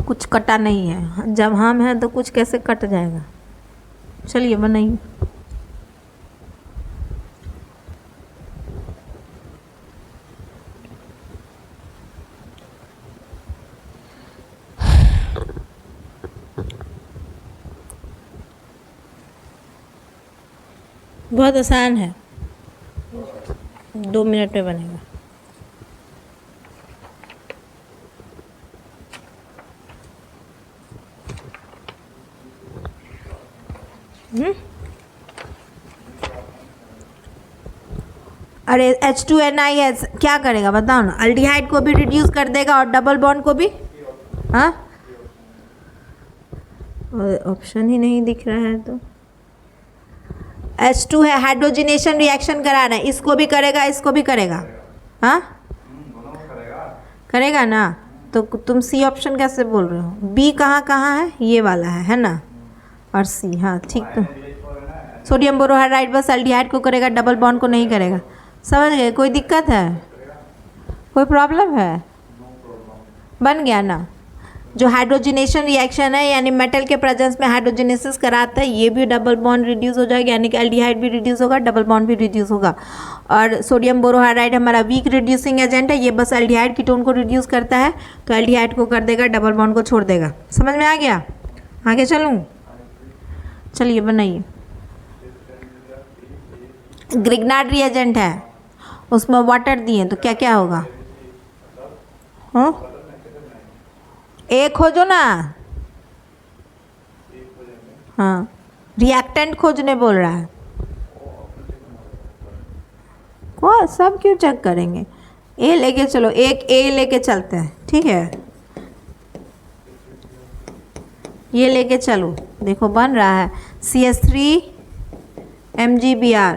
कुछ कटा नहीं है, जब हम हैं तो कुछ कैसे कट जाएगा। चलिए बनाइए। बहुत आसान है, 2 मिनट में बनेगा। अरे H2NiS क्या करेगा बताओ ना, अल्डिहाइड को भी रिड्यूस कर देगा और डबल बॉन्ड को भी। हाँ, ऑप्शन ही नहीं दिख रहा है तो। H2 है, हाइड्रोजिनेशन रिएक्शन करा रहा है, इसको भी करेगा, इसको भी करेगा। हाँ, करेगा ना। तो तुम सी ऑप्शन कैसे बोल रहे हो? बी कहाँ कहाँ है? ये वाला है ना? और सी, हाँ ठीक। तो सोडियम बोरोहाइड्राइड बस एल्डिहाइड को करेगा, डबल बॉन्ड को नहीं करेगा। समझ गए? कोई दिक्कत है? कोई प्रॉब्लम है? बन गया ना? जो हाइड्रोजनेशन रिएक्शन है यानी मेटल के प्रेजेंस में हाइड्रोजनेसिस कराता है, ये भी डबल बॉन्ड रिड्यूस हो जाएगा, यानी कि एल्डिहाइड भी रिड्यूस होगा, डबल बॉन्ड भी रिड्यूस होगा। और सोडियम बोरोहाइड्राइड हमारा वीक रिड्यूसिंग एजेंट है, ये बस एल्डिहाइड कीटोन को रिड्यूस करता है, तो एल्डिहाइड को कर देगा, डबल बॉन्ड को छोड़ देगा। समझ में आ गया? आगे चलूँ? चलिए बनाइए। ग्रिग्नार्ड रिएजेंट है, उसमें वाटर दिए, तो क्या क्या होगा? हाँ, एक खोजो ना। हाँ, रिएक्टेंट खोजने बोल रहा है। को सब क्यों चेक करेंगे? ए लेके चलो, एक ए लेके चलते हैं, ठीक है? ये लेके चलो, देखो बन रहा है CH3 MgBr।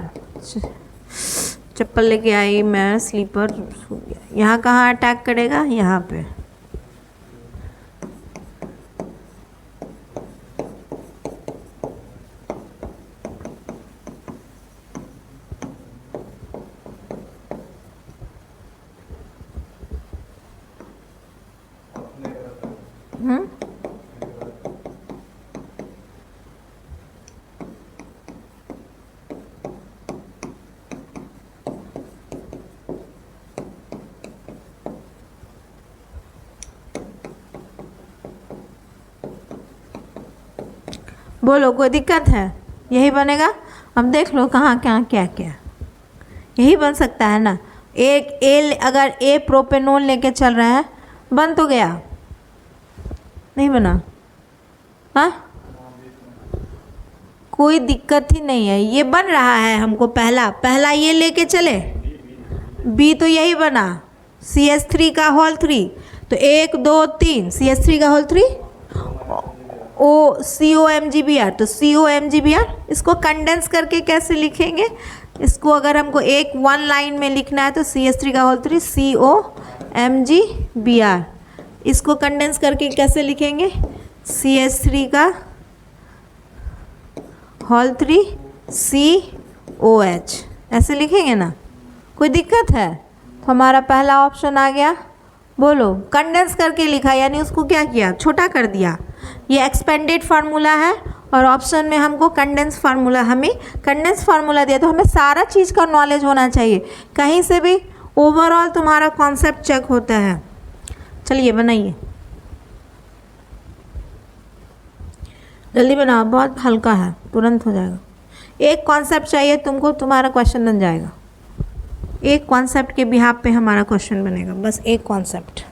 चप्पल लेके आई मैं, स्लीपर। यहाँ कहाँ अटैक करेगा? यहाँ पे। बोलो, कोई दिक्कत है? यही बनेगा। अब देख लो कहाँ कहाँ क्या क्या, यही बन सकता है ना। एक ए, अगर ए प्रोपेनोल लेके चल रहा है, बन तो गया, नहीं बना? हाँ, कोई दिक्कत ही नहीं है, ये बन रहा है। हमको पहला ये लेके चले, बी तो यही बना, CH3 का होल 3, तो 1 2 3 CH3 का होल 3 ओ COMgBr, तो COMgBr। इसको कंडेंस करके कैसे लिखेंगे? इसको अगर हमको एक वन लाइन में लिखना है तो CH3 का होल 3 COMgBr। इसको कंडेंस करके कैसे लिखेंगे? CH3 का होल 3 COH, ऐसे लिखेंगे ना? कोई दिक्कत है? तो हमारा पहला ऑप्शन आ गया। बोलो, कंडेंस करके लिखा, यानी उसको क्या किया? छोटा कर दिया। ये एक्सपेंडेड फार्मूला है और ऑप्शन में हमको कंडेंस फार्मूला, हमें कंडेंस फार्मूला दिया, तो हमें सारा चीज़ का नॉलेज होना चाहिए, कहीं से भी ओवरऑल तुम्हारा कॉन्सेप्ट चेक होता है। चलिए बनाइए, जल्दी बनाओ, बहुत हल्का है, तुरंत हो जाएगा। एक कॉन्सेप्ट चाहिए तुमको, तुम्हारा क्वेश्चन बन जाएगा। एक कॉन्सेप्ट के बिहाफ पे हमारा क्वेश्चन बनेगा, बस एक कॉन्सेप्ट।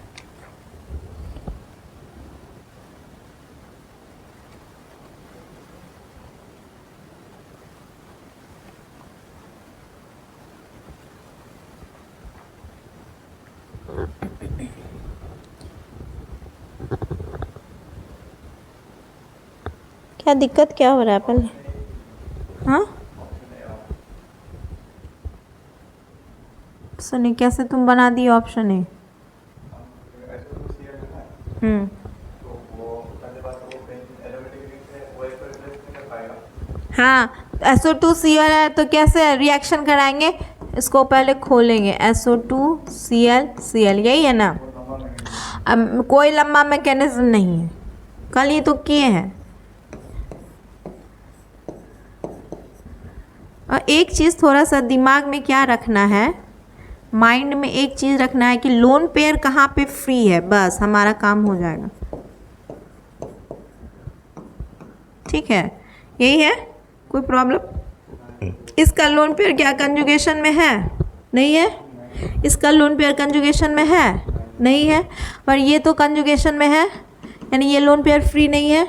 क्या दिक्कत क्या हो रहा है पहले? हाँ, सुनिए, कैसे तुम बना दिए ऑप्शन ए? हाँ, SO2Cl है, तो कैसे रिएक्शन कराएंगे? इसको पहले खोलेंगे, SO2Cl, यही है ना? अब कोई लंबा मैकेनिज्म नहीं है, कल ही तो किए हैं। और एक चीज़ थोड़ा सा दिमाग में क्या रखना है, माइंड में एक चीज़ रखना है कि लोन पेयर कहाँ पे फ्री है, बस हमारा काम हो जाएगा। ठीक है, यही है, कोई प्रॉब्लम? इसका लोन पेयर क्या कंजुगेशन में है? नहीं है। इसका लोन पेयर कंजुगेशन में है? नहीं है। पर ये तो कंजुगेशन में है, यानी ये लोन पेयर फ्री नहीं है।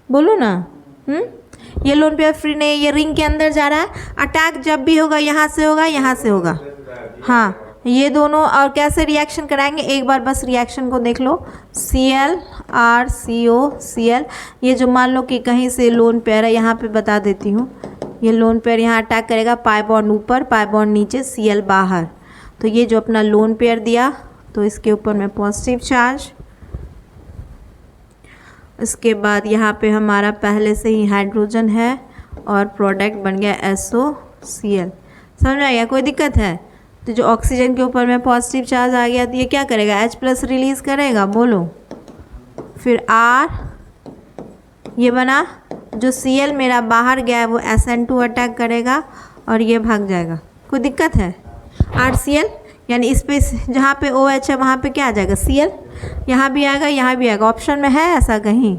बोलो ना, ये लोन पेयर फ्री नहीं है, ये रिंग के अंदर जा रहा है। अटैक जब भी होगा यहाँ से होगा, यहाँ से होगा। हाँ, ये दोनों, और कैसे रिएक्शन कराएंगे, एक बार बस रिएक्शन को देख लो। ClRCOCl, ये जो मान लो कि कहीं से लोन पेयर है, यहाँ पे बता देती हूँ, ये लोन पेयर यहाँ अटैक करेगा, पाई बॉन्ड ऊपर, पाई बॉन्ड नीचे, Cl बाहर। तो ये जो अपना लोन पेयर दिया, तो इसके ऊपर में पॉजिटिव चार्ज। इसके बाद यहाँ पे हमारा पहले से ही हाइड्रोजन है और प्रोडक्ट बन गया SOCl। समझ में आ गया? कोई दिक्कत है? तो जो ऑक्सीजन के ऊपर में पॉजिटिव चार्ज आ गया तो ये क्या करेगा? H+ रिलीज़ करेगा, बोलो। फिर R ये बना, जो Cl मेरा बाहर गया है वो SN2 अटैक करेगा और ये भाग जाएगा। कोई दिक्कत है? RCl यानी इस पे जहाँ पे OH है वहाँ पे क्या आ जाएगा? Cl। यहाँ भी आएगा, यहाँ भी आएगा। ऑप्शन में है ऐसा कहीं?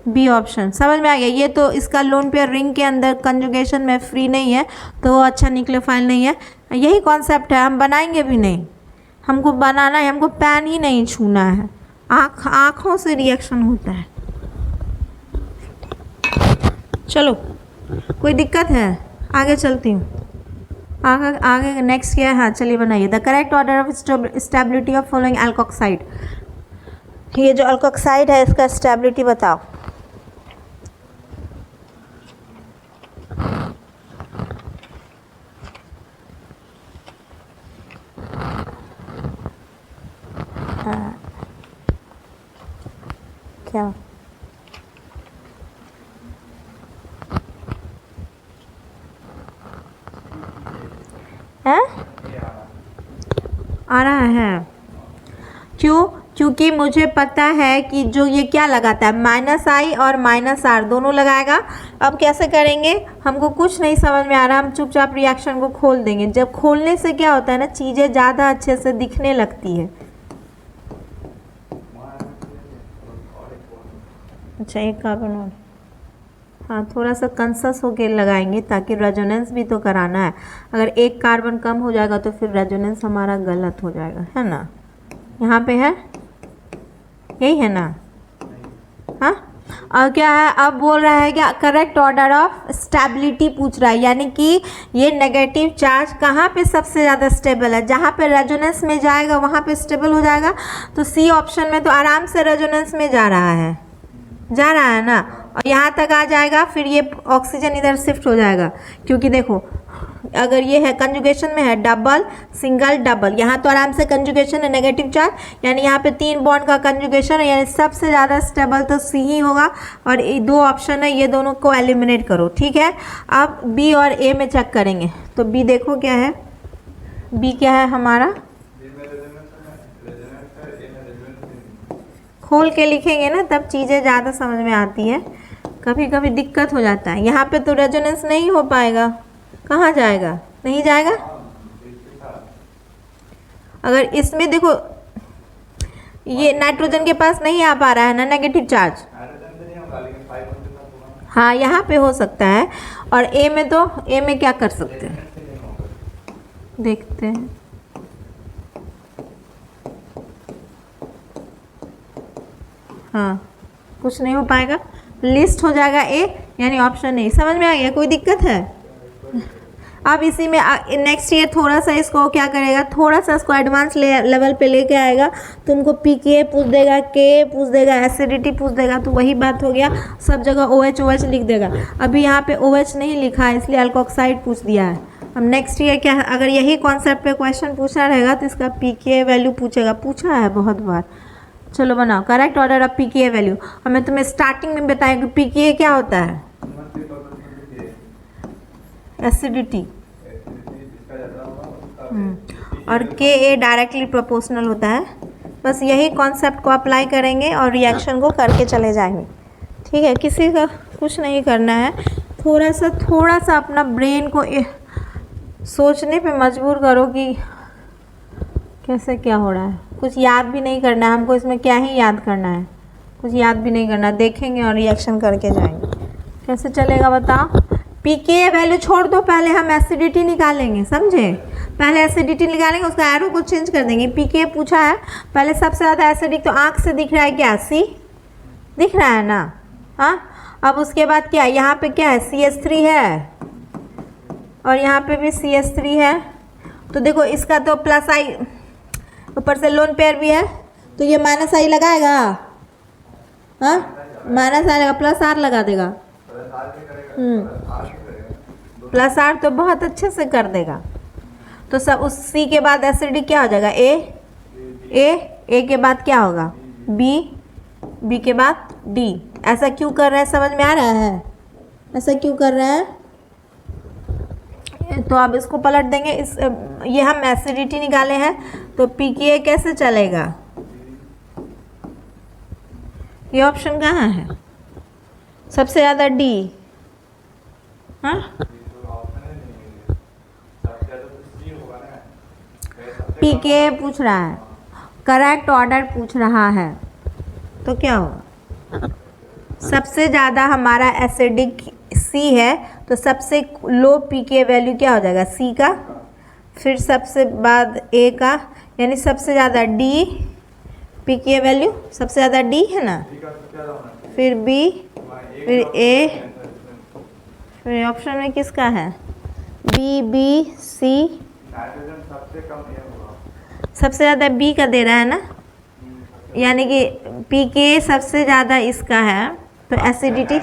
B option. समझ में आ गया? ये तो इसका लोन पेयर रिंग के अंदर कंजुगेशन में फ्री नहीं है तो वो अच्छा न्यूक्लियोफाइल नहीं है। यही कॉन्सेप्ट है, हम बनाएंगे भी नहीं, हमको बनाना है, हमको पैन ही नहीं छूना है, आँखों से रिएक्शन होता है। चलो, कोई दिक्कत है? आगे चलती हूँ। आगे नेक्स्ट क्या है? हाँ चलिए बनाइए। The correct order of stability of following alkoxide. ये जो एल्कोक्साइड है इसका स्टेबिलिटी बताओ। हाँ क्या है? आ रहा है? क्यों? क्योंकि मुझे पता है कि जो ये क्या लगाता है, -I और -R दोनों लगाएगा। अब कैसे करेंगे? हमको कुछ नहीं समझ में आ रहा, हम चुपचाप रिएक्शन को खोल देंगे। जब खोलने से क्या होता है ना, चीज़ें ज़्यादा अच्छे से दिखने लगती है। अच्छा, एक कार्बन और, हाँ थोड़ा सा कंसस होके लगाएंगे ताकि रेजोनेंस भी तो कराना है। अगर एक कार्बन कम हो जाएगा तो फिर रेजोनेंस हमारा गलत हो जाएगा, है ना? यहाँ पे है, यही है ना? हाँ, और क्या है? अब बोल रहा है क्या? करेक्ट ऑर्डर ऑफ स्टेबिलिटी पूछ रहा है, यानी कि ये नेगेटिव चार्ज कहाँ पे सबसे ज़्यादा स्टेबल है? जहाँ पे रेजोनेंस में जाएगा वहाँ पे स्टेबल हो जाएगा। तो सी ऑप्शन में तो आराम से रेजोनेंस में जा रहा है ना, और यहाँ तक आ जाएगा, फिर ये ऑक्सीजन इधर शिफ्ट हो जाएगा। क्योंकि देखो, अगर ये है कंजुगेशन में है डबल सिंगल डबल, यहाँ तो आराम से कंजुगेशन है नेगेटिव चार्ज, यानी यहाँ पे 3 बॉन्ड का कंजुगेशन है, यानी सबसे ज़्यादा स्टेबल तो सी ही होगा। और ये 2 ऑप्शन है, ये दोनों को एलिमिनेट करो, ठीक है। अब बी और ए में चेक करेंगे। तो बी देखो क्या है, बी क्या है हमारा, खोल के लिखेंगे ना तब चीज़ें ज़्यादा समझ में आती है, कभी कभी दिक्कत हो जाता है। यहाँ पे तो रेजोनेंस नहीं हो पाएगा, कहाँ जाएगा? नहीं जाएगा। अगर इसमें देखो ये नाइट्रोजन के पास नहीं आ पा रहा है ना नेगेटिव चार्ज, हाँ यहाँ पे हो सकता है। और ए में तो, ए में क्या कर सकते हैं देखते हैं। हाँ कुछ नहीं हो पाएगा, लिस्ट हो जाएगा ए, यानी ऑप्शन नहीं। समझ में आ गया? कोई दिक्कत है? अब इसी में नेक्स्ट ईयर थोड़ा सा इसको क्या करेगा, थोड़ा सा इसको एडवांस लेवल पे लेके आएगा। तुमको pKa पूछ देगा, Ka पूछ देगा, एसिडिटी पूछ देगा, तो वही बात हो गया, सब जगह OH लिख देगा। अभी यहाँ पे OH नहीं लिखा है इसलिए अल्कोक्साइड पूछ दिया है। अब नेक्स्ट ईयर क्या है, अगर यही कॉन्सेप्ट पे क्वेश्चन पूछा रहेगा तो इसका pKa वैल्यू पूछेगा, पूछा है बहुत बार। चलो बनाओ correct order of pKa value. और मैं तुम्हें स्टार्टिंग में बताया कि pKa क्या होता है, एसिडिटी, और Ka डायरेक्टली प्रोपोर्शनल होता है। बस यही कॉन्सेप्ट को अप्लाई करेंगे और रिएक्शन को करके चले जाएंगे, ठीक है। किसी का कुछ नहीं करना है, थोड़ा सा अपना ब्रेन को सोचने पे मजबूर करो कि कैसे क्या हो रहा है। कुछ याद भी नहीं करना है हमको, इसमें क्या ही याद करना है, कुछ याद भी नहीं करना, देखेंगे और रिएक्शन करके जाएंगे। कैसे चलेगा बताओ? pKa वैल्यू छोड़ दो, पहले हम एसिडिटी निकालेंगे, समझे? पहले एसिडिटी निकालेंगे, उसका एरो को चेंज कर देंगे। pKa पूछा है, पहले सबसे ज़्यादा एसिडिक तो आँख से दिख रहा है क्या, C दिख रहा है ना, हाँ। अब उसके बाद क्या, यहाँ पे क्या है, CH3 है और यहाँ पे भी CH3 है। तो देखो इसका तो +I, ऊपर से लोन पेयर भी है, तो ये -I लगाएगा, हाँ -I लगा, +R लगा देगा, +R तो बहुत अच्छे से कर देगा। तो सब उस C के बाद एसिडिक क्या हो जाएगा, A, ए के बाद क्या होगा बी, बी के बाद डी। ऐसा क्यों कर रहे हैं, समझ में आ रहा है ऐसा क्यों कर रहे हैं? तो अब इसको पलट देंगे। ये हम एसिडिटी निकाले हैं तो पीकेए कैसे चलेगा? ये ऑप्शन कहाँ है सबसे ज़्यादा? डी। हाँ, पीके पूछ रहा है, करेक्ट ऑर्डर पूछ रहा है, तो क्या होगा? सबसे ज़्यादा हमारा एसिडिक सी है तो सबसे लो पीके वैल्यू क्या हो जाएगा? सी का, फिर सबसे बाद ए का, यानी सबसे ज़्यादा डी पीके वैल्यू सबसे ज़्यादा डी है ना, फिर बी, फिर ए, फिर ऑप्शन में किसका है? बी, बी, सी। सबसे ज़्यादा बी का दे रहा है ना, यानी कि पीके सबसे ज़्यादा इसका है तो एसिडिटी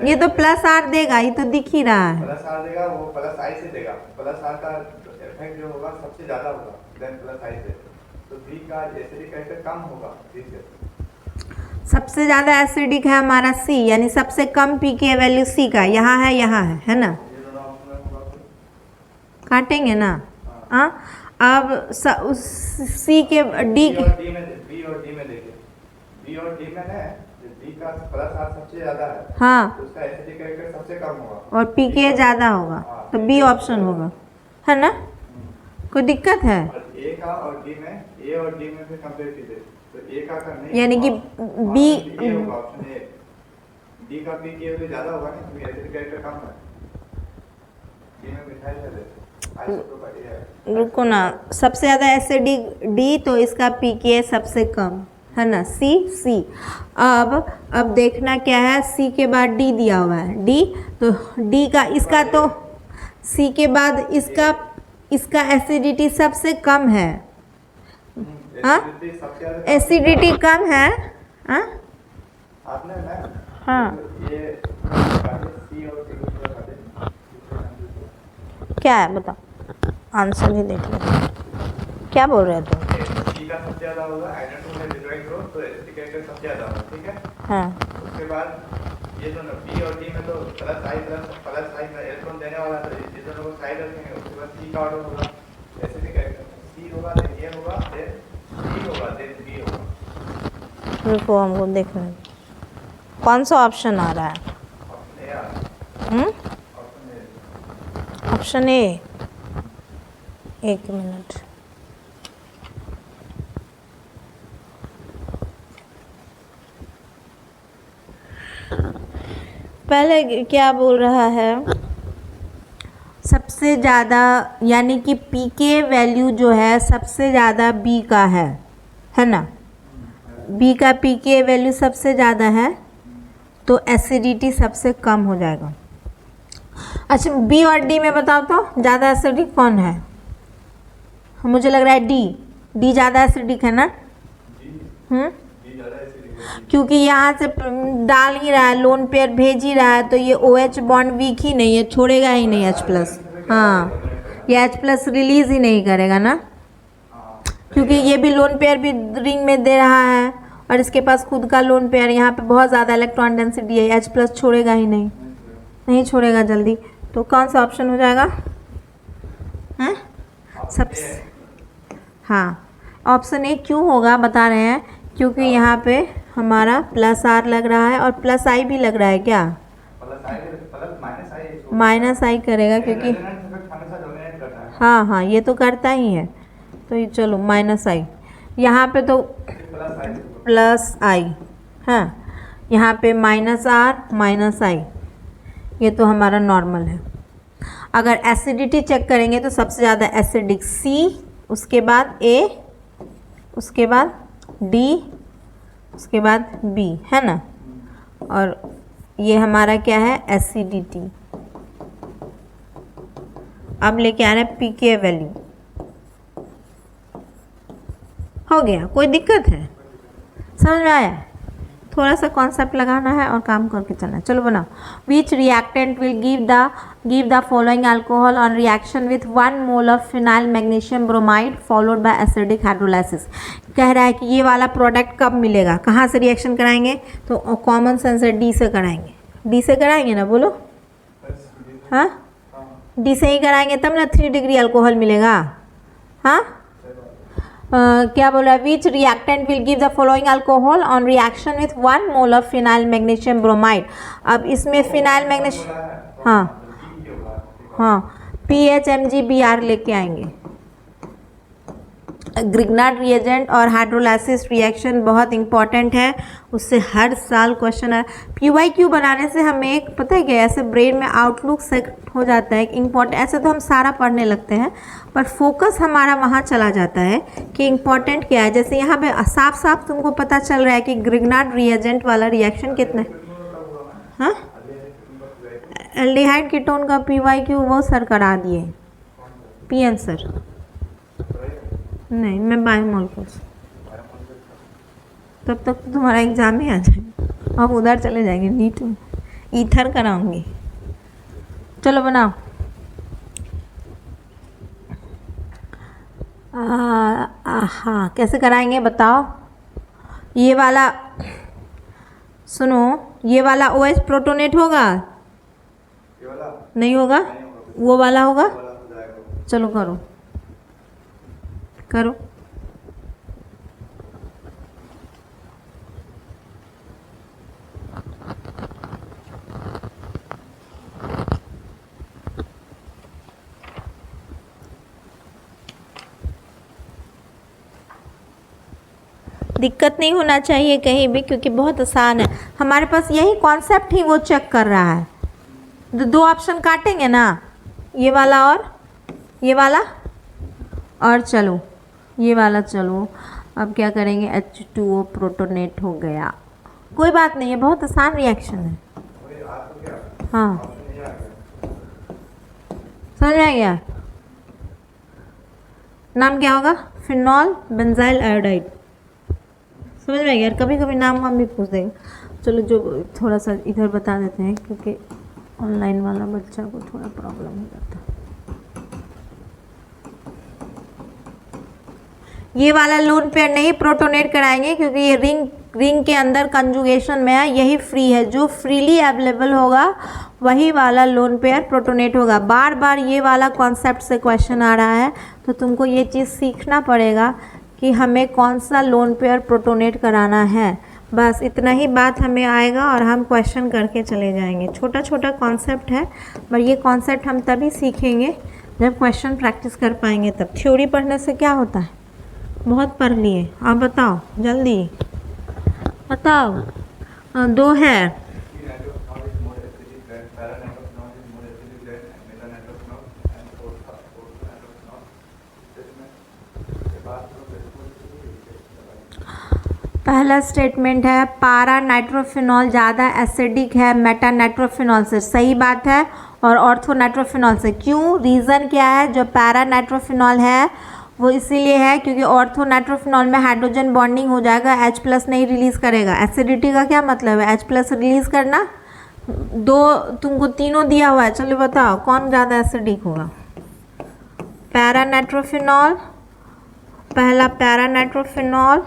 ये तो प्लस आर देगा, ये तो दिख ही रहा है। प्लस आर देगा, वो प्लस आई से देगा, प्लस आर का इफेक्ट जो होगा सबसे ज्यादा होगा देन प्लस आई से, तो बी का एसिडिक इफेक्ट कम होगा बी से। सबसे ज़्यादा एसिडिक है हमारा सी, यानी सबसे कम पीके वैल्यू सी का यहाँ है ना, काटेंगे ना। हाँ, अब सी के डी बी और डी में देखिए, बी और डी में है डी का प्लस आर सबसे ज्यादा है, हाँ, तो उसका एसिडिक इफेक्ट सबसे कम होगा और पीके ज़्यादा होगा, तो बी ऑप्शन होगा, है ना। कोई दिक्कत है? ए का और डी में, ए और डी में फिर कंपेयर कीजिए तो ए का नहीं, यानी कि बी ए होगा ऑप्शन ए, डी का पीके वैल्यू ज्यादा होगा ना क्योंकि एसिडिक इफेक्ट कम है, डी में मिथाइल है, रुको ना, सबसे ज़्यादा एसिडिक डी तो इसका पीके सबसे कम है ना, सी, सी। अब देखना क्या है, सी के बाद डी दिया हुआ है, डी, तो डी का इसका तो सी के बाद इसका एसिडिटी सबसे कम है। हाँ, एसिडिटी कम है। हाँ, हाँ, क्या है बताओ, आंसर ही देख लो, क्या बोल रहे थे? सी का सबसे ज्यादा होगा हाइड्रोजन में डिस्ट्रॉय ग्रोथ, तो एसिडिक इफेक्ट सबसे ज्यादा होगा, ठीक है। हाँ, उसके बाद ये दोनों बी और डी में तो प्लस आई में इलेक्ट्रॉन देने वाला है, तो ये दोनों को साइड रखेंगे, उसके बाद सी का ऑर्डर होगा एसिडिक इफेक्ट, सी होगा देन ये होगा देन सी होगा देन बी होगा। रुको हमको देखना कौन सा ऑप्शन आ रहा है। ऑप्शन ए, एक मिनट, पहले क्या बोल रहा है? सबसे ज़्यादा यानी कि पीके वैल्यू जो है सबसे ज़्यादा बी का है ना, बी का पीके वैल्यू सबसे ज़्यादा है तो एसिडिटी सबसे कम हो जाएगा। अच्छा, बी और डी में बताओ तो ज़्यादा एसिडिक कौन है? मुझे लग रहा है डी ज़्यादा एसिडिक है ना। क्योंकि यहाँ से डाल ही रहा है, लोन पेयर भेज ही रहा है, तो ये OH बॉन्ड वीक ही नहीं है, छोड़ेगा ही नहीं H+। हाँ, ये H+ रिलीज ही नहीं करेगा ना, क्योंकि ये भी लोन पेयर भी रिंग में दे रहा है और इसके पास खुद का लोन पेयर, यहाँ पे बहुत ज़्यादा इलेक्ट्रॉन डेंसिटी है, H+ छोड़ेगा ही नहीं छोड़ेगा जल्दी। तो कौन सा ऑप्शन हो जाएगा? हैं सबसे, हाँ, ऑप्शन ए क्यों होगा बता रहे हैं, क्योंकि यहाँ पे हमारा प्लस आर लग रहा है और प्लस आई भी लग रहा है। क्या माइनस आई करेगा? क्योंकि हाँ, ये तो करता ही है, तो ये चलो माइनस आई, यहाँ पे तो प्लस आई, हाँ, यहाँ पे माइनस आर माइनस आई, ये तो हमारा नॉर्मल है। अगर एसिडिटी चेक करेंगे तो सबसे ज़्यादा एसिडिक सी, उसके बाद ए, उसके बाद डी, उसके बाद बी, है ना। और ये हमारा क्या है? एसिडिटी। अब लेके आ रहे हैं पीके वैल्यू। हो गया? कोई दिक्कत है? समझ में आया? थोड़ा सा कॉन्सेप्ट लगाना है और काम करके चलना है। चलो बनाओ। Which reactant will give the following alcohol on reaction with 1 mole of phenyl magnesium bromide followed by acidic hydrolysis. कह रहा है कि ये वाला प्रोडक्ट कब मिलेगा, कहाँ से रिएक्शन कराएंगे, तो कॉमन सेंस है डी से कराएंगे। डी से कराएंगे ना, बोलो हाँ, डी से ही कराएंगे तब ना 3 डिग्री अल्कोहल मिलेगा। हाँ क्या बोल रहा है, which reactant will give the following alcohol on reaction with 1 mole of phenyl magnesium bromide. अब इसमें फिनाइल मैग्नीशियम हाँ PHMgBr लेके आएंगे। ग्रिग्नार्ड रिएजेंट और हाइड्रोलाइसिस रिएक्शन बहुत इंपॉर्टेंट है, उससे हर साल क्वेश्चन है। PYQ बनाने से हमें एक पता है क्या, ऐसे ब्रेन में आउटलुक सेट हो जाता है इम्पॉर्टेंट। ऐसे तो हम सारा पढ़ने लगते हैं पर फोकस हमारा वहाँ चला जाता है कि इम्पॉर्टेंट क्या है। जैसे यहाँ पे साफ साफ तुमको पता चल रहा है कि ग्रिग्नार्ड रिएजेंट वाला रिएक्शन कितना है। हाँ एल्डिहाइड कीटोन का PYQ वो सर करा दिए, PM सर नहीं, मैं बायोमोलिक्यूल्स। तब तक तो तुम्हारा एग्जाम ही आ जाएगा, अब उधर चले जाएंगे नीट में, ईथर कराऊंगी। चलो बनाओ। हाँ कैसे कराएंगे बताओ। ये वाला सुनो, ये वाला OH प्रोटोनेट होगा, नहीं होगा, वो वाला होगा। चलो करो करो। दिक्कत नहीं होना चाहिए कहीं भी, क्योंकि बहुत आसान है। हमारे पास यही कॉन्सेप्ट ही वो चेक कर रहा है। 2 ऑप्शन काटेंगे ना, ये वाला और ये वाला, और चलो ये वाला। चलो अब क्या करेंगे, H2O प्रोटोनेट हो गया। कोई बात नहीं है, बहुत आसान रिएक्शन है। हाँ समझ में आ गया। नाम क्या होगा, फिनॉल बेंजाइल आयोडाइड। समझ में आ गया। कभी कभी नाम हम भी पूछ देंगे। चलो जो थोड़ा सा इधर बता देते हैं, क्योंकि ऑनलाइन वाला बच्चा को थोड़ा प्रॉब्लम हो जाता है। ये वाला लोन पेयर नहीं प्रोटोनेट कराएंगे, क्योंकि ये रिंग के अंदर कंजुगेशन में है, यही फ्री है। जो फ्रीली अवेलेबल होगा वही वाला लोन पेयर प्रोटोनेट होगा। बार बार ये वाला कॉन्सेप्ट से क्वेश्चन आ रहा है, तो तुमको ये चीज़ सीखना पड़ेगा कि हमें कौन सा लोन पेयर प्रोटोनेट कराना है। बस इतना ही बात हमें आएगा और हम क्वेश्चन करके चले जाएंगे। छोटा छोटा कॉन्सेप्ट है, पर ये कॉन्सेप्ट हम तभी सीखेंगे जब क्वेश्चन प्रैक्टिस कर पाएंगे। तब थ्योरी पढ़ने से क्या होता है, बहुत पढ़ लिए। आप बताओ जल्दी बताओ। 2 है। पहला स्टेटमेंट है पारा नाइट्रोफिनॉल ज़्यादा एसिडिक है मेटा नाइट्रोफिनॉल से। सही बात है। और ऑर्थो नाइट्रोफिनॉल से। क्यों, रीज़न क्या है, जो पैरा नाइट्रोफिनॉल है वो इसीलिए है क्योंकि ऑर्थो नाइट्रोफिनॉल में हाइड्रोजन बॉन्डिंग हो जाएगा, H+ नहीं रिलीज़ करेगा। एसिडिटी का क्या मतलब है, H+ रिलीज़ करना। 2 तुमको तीनों दिया हुआ है, चलो बताओ कौन ज़्यादा एसिडिक होगा। पैरा नाइट्रोफिनॉल, पहला पैरा नाइट्रोफिनॉल,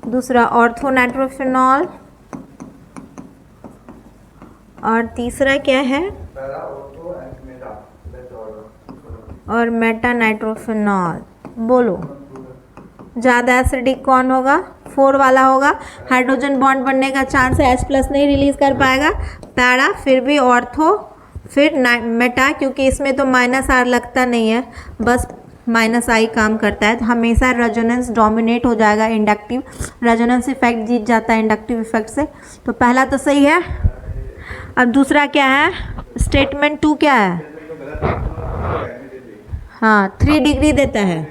दूसरा ऑर्थो नाइट्रोफिनॉल, और तीसरा क्या है, और मेटा नाइट्रोफिनॉल। बोलो ज़्यादा एसिडिक कौन होगा, 4 वाला होगा। हाइड्रोजन बॉन्ड बनने का चांस है, H+ नहीं रिलीज़ कर पाएगा। पैरा, फिर भी ऑर्थो, फिर मेटा, क्योंकि इसमें तो -R लगता नहीं है, बस -I काम करता है। तो हमेशा रेजोनेंस डोमिनेट हो जाएगा, इंडक्टिव रेजोनेंस इफेक्ट जीत जाता है इंडक्टिव इफेक्ट से। तो पहला तो सही है। अब दूसरा क्या है, स्टेटमेंट 2 क्या है, हाँ 3 डिग्री देता है।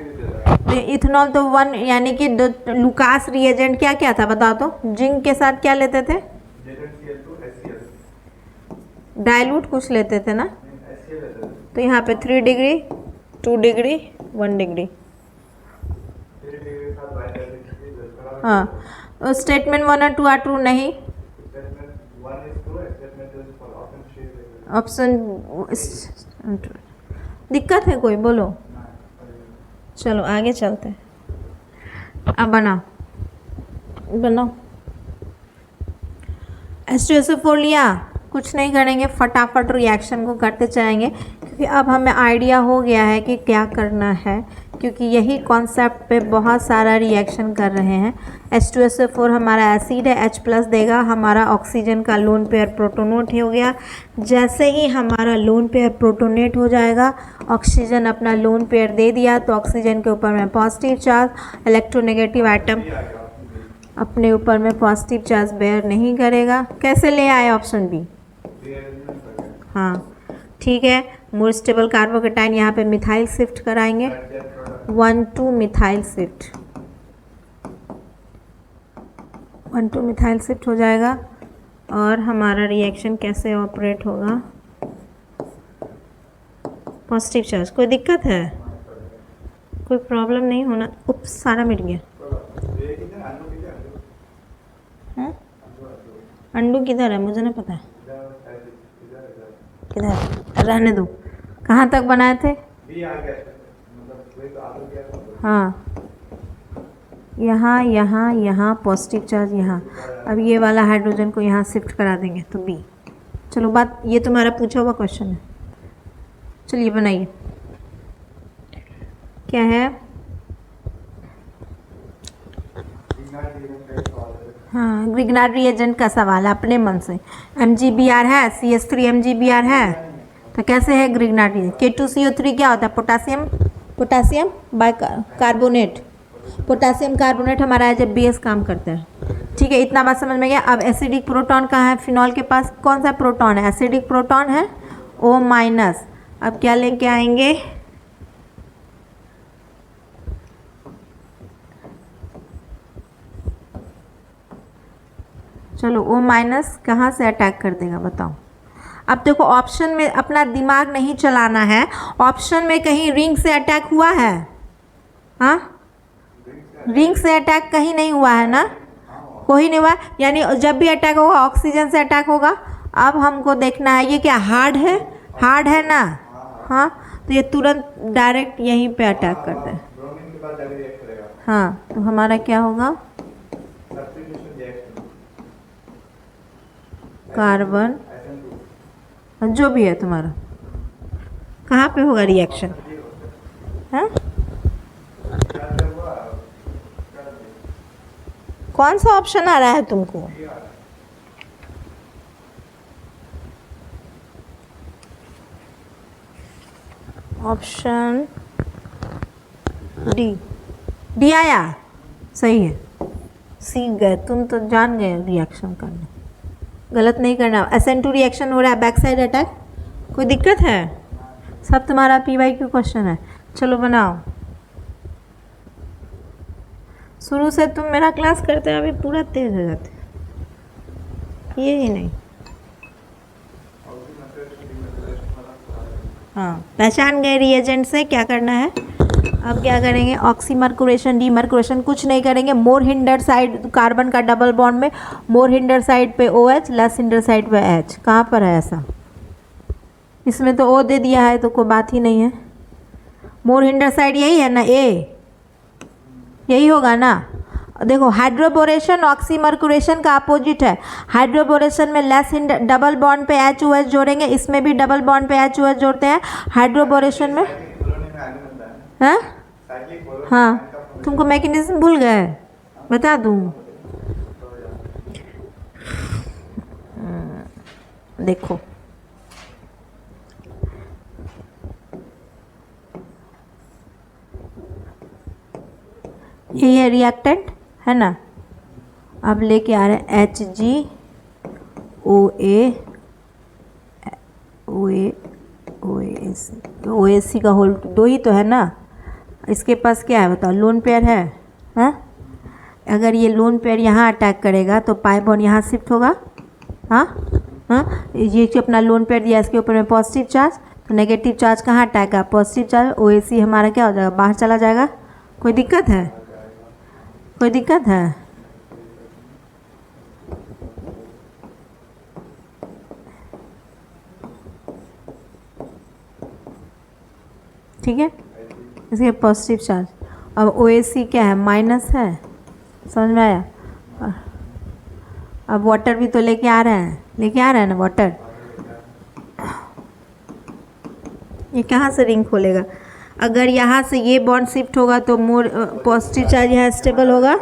तो इथेनॉल तो 1 यानी कि लुकास रिएजेंट क्या क्या था बताओ तो। जिंक के साथ क्या लेते थे, डाइल्यूट कुछ लेते थे ना। तो यहाँ पे 3 डिग्री, 2 डिग्री, 1 डिग्री। हाँ स्टेटमेंट 1 और 2 आर ट्रू नहीं, 1:2 एक्सेप्ट में तो फॉर ऑप्शन शेयर ऑप्शन दिक्कत है कोई, बोलो। चलो आगे चलते हैं। अब बनाओ H2SO4 लिया, कुछ नहीं करेंगे, फटाफट रिएक्शन को करते चलेंगे क्योंकि अब हमें आइडिया हो गया है कि क्या करना है, क्योंकि यही कॉन्सेप्ट पे बहुत सारा रिएक्शन कर रहे हैं। H2SO4 हमारा एसिड है, H+ देगा, हमारा ऑक्सीजन का लोन पेयर प्रोटोनेट हो गया। जैसे ही हमारा लोन पेयर प्रोटोनेट हो जाएगा, ऑक्सीजन अपना लोन पेयर दे दिया तो ऑक्सीजन के ऊपर में पॉजिटिव चार्ज, इलेक्ट्रोनेगेटिव आइटम अपने ऊपर में पॉजिटिव चार्ज बेयर नहीं करेगा। कैसे ले आए ऑप्शन बी? हाँ ठीक है। मोर स्टेबल कार्बोकेटाइन यहाँ पे मिथाइल शिफ्ट कराएंगे, 1,2 मिथाइल शिफ्ट, 1,2 मिथाइल शिफ्ट हो जाएगा। और हमारा रिएक्शन कैसे ऑपरेट होगा? Positive charge. कोई दिक्कत है? कोई प्रॉब्लम नहीं होना। उप्स, सारा मिट गया। अंडू किधर है? मुझे नहीं पता है किधर, रहने दो। कहाँ तक बनाए थे? हाँ, यहाँ यहाँ यहाँ पॉजिटिव चार्ज यहाँ। अब ये वाला हाइड्रोजन को यहाँ शिफ्ट करा देंगे तो बी। चलो बात, ये तुम्हारा पूछा हुआ क्वेश्चन है। चलिए बनाइए। क्या है? हाँ, ग्रिग्नार्ड रिएजेंट का सवाल है, अपने मन से। MgBr है, CH3 MgBr है, तो कैसे है ग्रिग्नार्ड रिएजेंट? K2CO3 क्या होता है? Potassium bicarbonate. Potassium carbonate हमारा एज ए बेस काम करता है। ठीक है, इतना बात समझ में गया। अब एसिडिक प्रोटॉन कहाँ है? फिनॉल के पास कौन सा प्रोटॉन है? एसिडिक प्रोटॉन है, O-। अब क्या लेके आएंगे? चलो O- कहाँ से अटैक कर देगा बताओ। अब देखो, ऑप्शन में अपना दिमाग नहीं चलाना है। ऑप्शन में कहीं रिंग से अटैक हुआ है? हाँ, रिंग से अटैक कहीं नहीं हुआ है ना, कोई नहीं हुआ। यानी जब भी अटैक होगा ऑक्सीजन से अटैक होगा। अब हमको देखना है ये क्या हार्ड है? हार्ड है ना, हाँ, तो ये तुरंत डायरेक्ट यहीं पे अटैक करते हैं। हाँ, तो हमारा क्या होगा? कार्बन, जो भी है तुम्हारा, कहाँ पे होगा रिएक्शन? हाँ, कौन सा ऑप्शन आ रहा है तुमको? ऑप्शन डी आया, सही है। सीख गए तुम तो, जान गए रिएक्शन करना, गलत नहीं करना। SN2 रिएक्शन हो रहा है, बैक साइड अटैक। कोई दिक्कत है? सब तुम्हारा PYQ क्वेश्चन है। चलो बनाओ। शुरू से तुम मेरा क्लास करते हो, अभी पूरा तेज हो जाते, ये ही नहीं। हाँ, पहचान गए रिएजेंट से क्या करना है। अब क्या करेंगे? ऑक्सीमर्कुरेशन, डीमर्कुरेशन कुछ नहीं करेंगे। मोर हिंडर साइड, कार्बन का डबल बॉन्ड में मोर हिंडर साइड पे OH, लेस हिंडर साइड पे H। कहाँ पर है ऐसा? इसमें तो O दे दिया है तो कोई बात ही नहीं है। मोर हिंडर साइड यही है ना, A यही होगा ना। देखो, हाइड्रोबोरेशन ऑक्सीमर्कुरेशन का अपोजिट है। हाइड्रोबोरेशन में लेस हिंडर डबल बॉन्ड पे HOH जोड़ेंगे, इसमें भी डबल बॉन्ड पे HOH जोड़ते हैं। हाइड्रोबोरेशन में हाँ हाँ, तुमको मैकेनिज्म भूल गए, बता दूँ। देखो, ये रिएक्टेंट है ना। अब लेके आ रहे हैं OAC का होल, दो ही तो है ना। इसके पास क्या है बताओ? लोन पेयर है, हाँ। अगर ये लोन पेयर यहाँ अटैक करेगा तो पाई बॉन्ड यहाँ शिफ्ट होगा, हाँ हाँ। ये जो अपना लोन पेयर दिया इसके ऊपर में पॉजिटिव चार्ज, तो नेगेटिव चार्ज कहाँ अटैक है? Positive charge. OAC हमारा क्या हो जाएगा? बाहर चला जाएगा। कोई दिक्कत है? कोई दिक्कत है? ठीक है, इसके पॉजिटिव चार्ज। अब OAC क्या है, माइनस है, समझ में आया। अब वाटर भी तो लेके आ रहा है ना वाटर। ये कहाँ से रिंग खोलेगा, अगर यहाँ से ये बॉन्ड शिफ्ट होगा तो मोर पॉजिटिव चार्ज यहाँ स्टेबल होगा।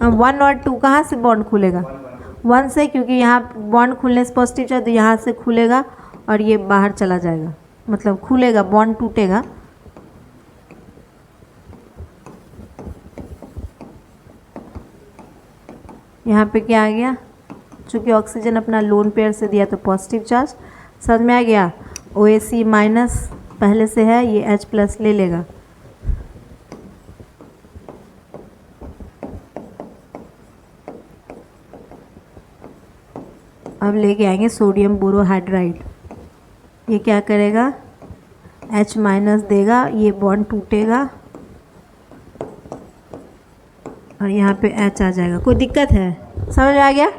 1 और 2 कहाँ से बॉन्ड खुलेगा, 1 से, क्योंकि यहाँ बॉन्ड खुलने से पॉजिटिव चार्ज तो यहाँ से खुलेगा और ये बाहर चला जाएगा, मतलब खुलेगा, बॉन्ड टूटेगा। यहाँ पे क्या आ गया, चूँकि ऑक्सीजन अपना लोन पेयर से दिया तो पॉजिटिव चार्ज, समझ में आ गया। OAC माइनस पहले से है, ये H प्लस ले लेगा। अब लेके आएंगे सोडियम बोरोहाइड्राइड, ये क्या करेगा, H माइनस देगा, ये बॉन्ड टूटेगा और यहाँ पे H आ जाएगा। कोई दिक्कत है, समझ में आ गया।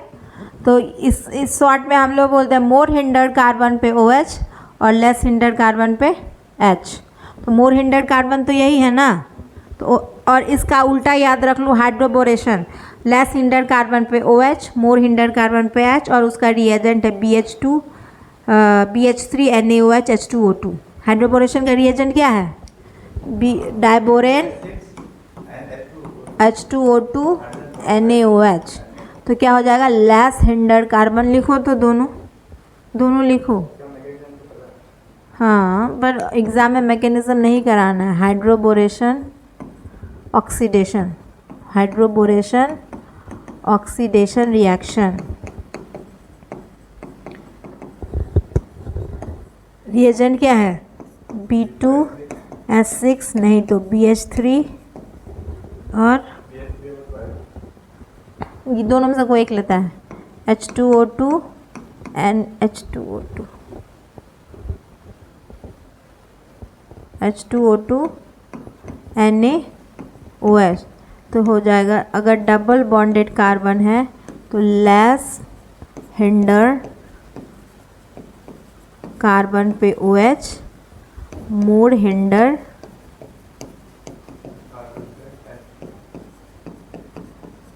तो इस शॉर्ट में हम लोग बोलते हैं मोर हिंडर्ड कार्बन पे OH और लेस हिंडर्ड कार्बन पे H। तो मोर हिंडर्ड कार्बन तो यही है ना, तो और इसका उल्टा याद रख लो, हाइड्रोबोरेशन, लेस हिंडर्ड कार्बन पे OH, मोर हिंडर्ड कार्बन पे H, और उसका रिएजेंट है BH3 NaOH H2O2। हाइड्रोबोरेशन का रिएजेंट क्या है, डाइबोरेन H2O2 NaOH। तो क्या हो जाएगा, लेस हिंडर्ड कार्बन लिखो, तो दोनों लिखो। हाँ, पर एग्ज़ाम में मैकेनिज्म नहीं कराना है, हाइड्रोबोरेशन ऑक्सीडेशन रिएक्शन। रिएजेंट क्या है, B2S6 नहीं तो BH3, और ये दोनों में से कोई एक लेता है, H2O2 NaOH। तो हो जाएगा, अगर डबल बॉन्डेड कार्बन है तो लेस हिंडर कार्बन पे OH, मोर हिंडर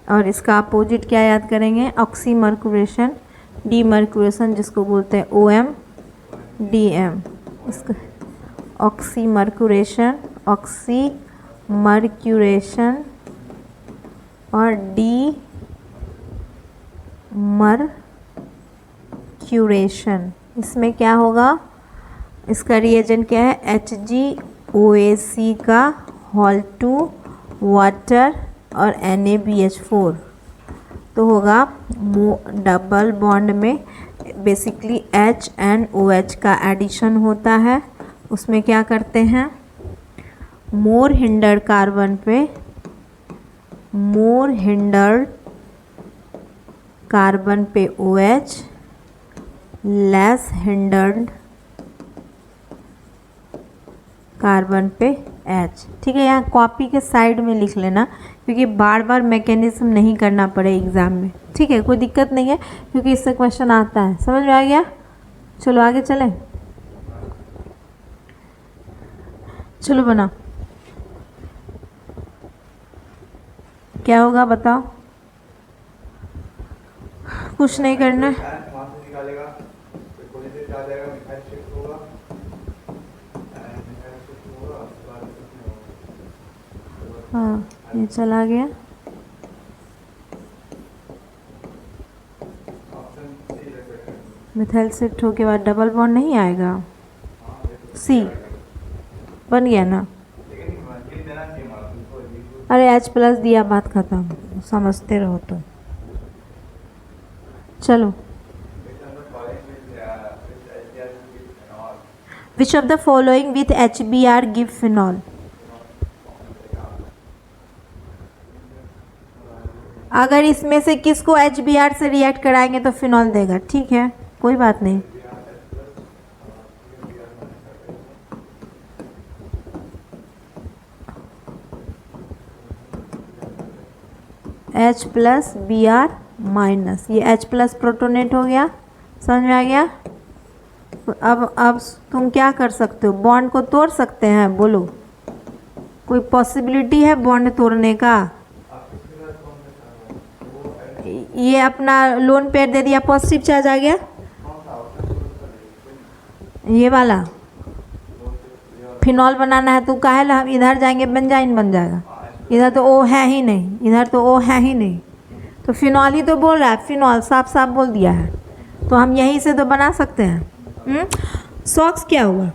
और इसका अपोजिट क्या याद करेंगे, ऑक्सीमर्कुरेशन, डीमर्कुरेशन जिसको बोलते हैं OM DM। इसका ऑक्सीमर्कुरेशन और डीमर्क्यूरेशन। इसमें क्या होगा, इसका रिएजेंट क्या है, HgOAc का होल 2 वाटर और NaBH4। तो होगा डबल बॉन्ड में बेसिकली H एंड OH का एडिशन होता है, उसमें क्या करते हैं, मोर हिंडर्ड कार्बन पे OH, लेस हिंडर्ड कार्बन पे H। ठीक है, यहाँ कॉपी के साइड में लिख लेना, क्योंकि बार बार मैकेनिज्म नहीं करना पड़े एग्ज़ाम में। ठीक है, कोई दिक्कत नहीं है, क्योंकि इससे क्वेश्चन आता है, समझ में आ गया। चलो आगे चलें, चलो बना, क्या होगा बताओ, कुछ नहीं करना है। हाँ, ये चला गया, मिथाइल शिफ्ट होके बाद डबल बॉन्ड नहीं आएगा, C बन गया ना। अरे H प्लस दिया, बात खत्म, समझते रहो तो। चलो, which of the following with HBr give phenol. अगर इसमें से किसको HBr से रिएक्ट कराएंगे तो फिनॉल देगा, ठीक है, कोई बात नहीं। H प्लस Br माइनस, ये H प्लस प्रोटोनेट हो गया, समझ में आ गया। अब तुम क्या कर सकते हो? बॉन्ड को तोड़ सकते हैं? बोलो, कोई पॉसिबिलिटी है बॉन्ड तोड़ने का? ये अपना लोन पेयर दे दिया, पॉजिटिव चार्ज आ गया, ये वाला फिनॉल बनाना है तो काहे ला हम इधर जाएंगे, बेंजाइन बन जाएगा। इधर तो ओ है ही नहीं, इधर तो ओ है ही नहीं, तो फिनॉल ही तो बोल रहा है, फिनॉल साफ साफ बोल दिया है, तो हम यहीं से तो बना सकते हैं। सॉक्स क्या हुआ?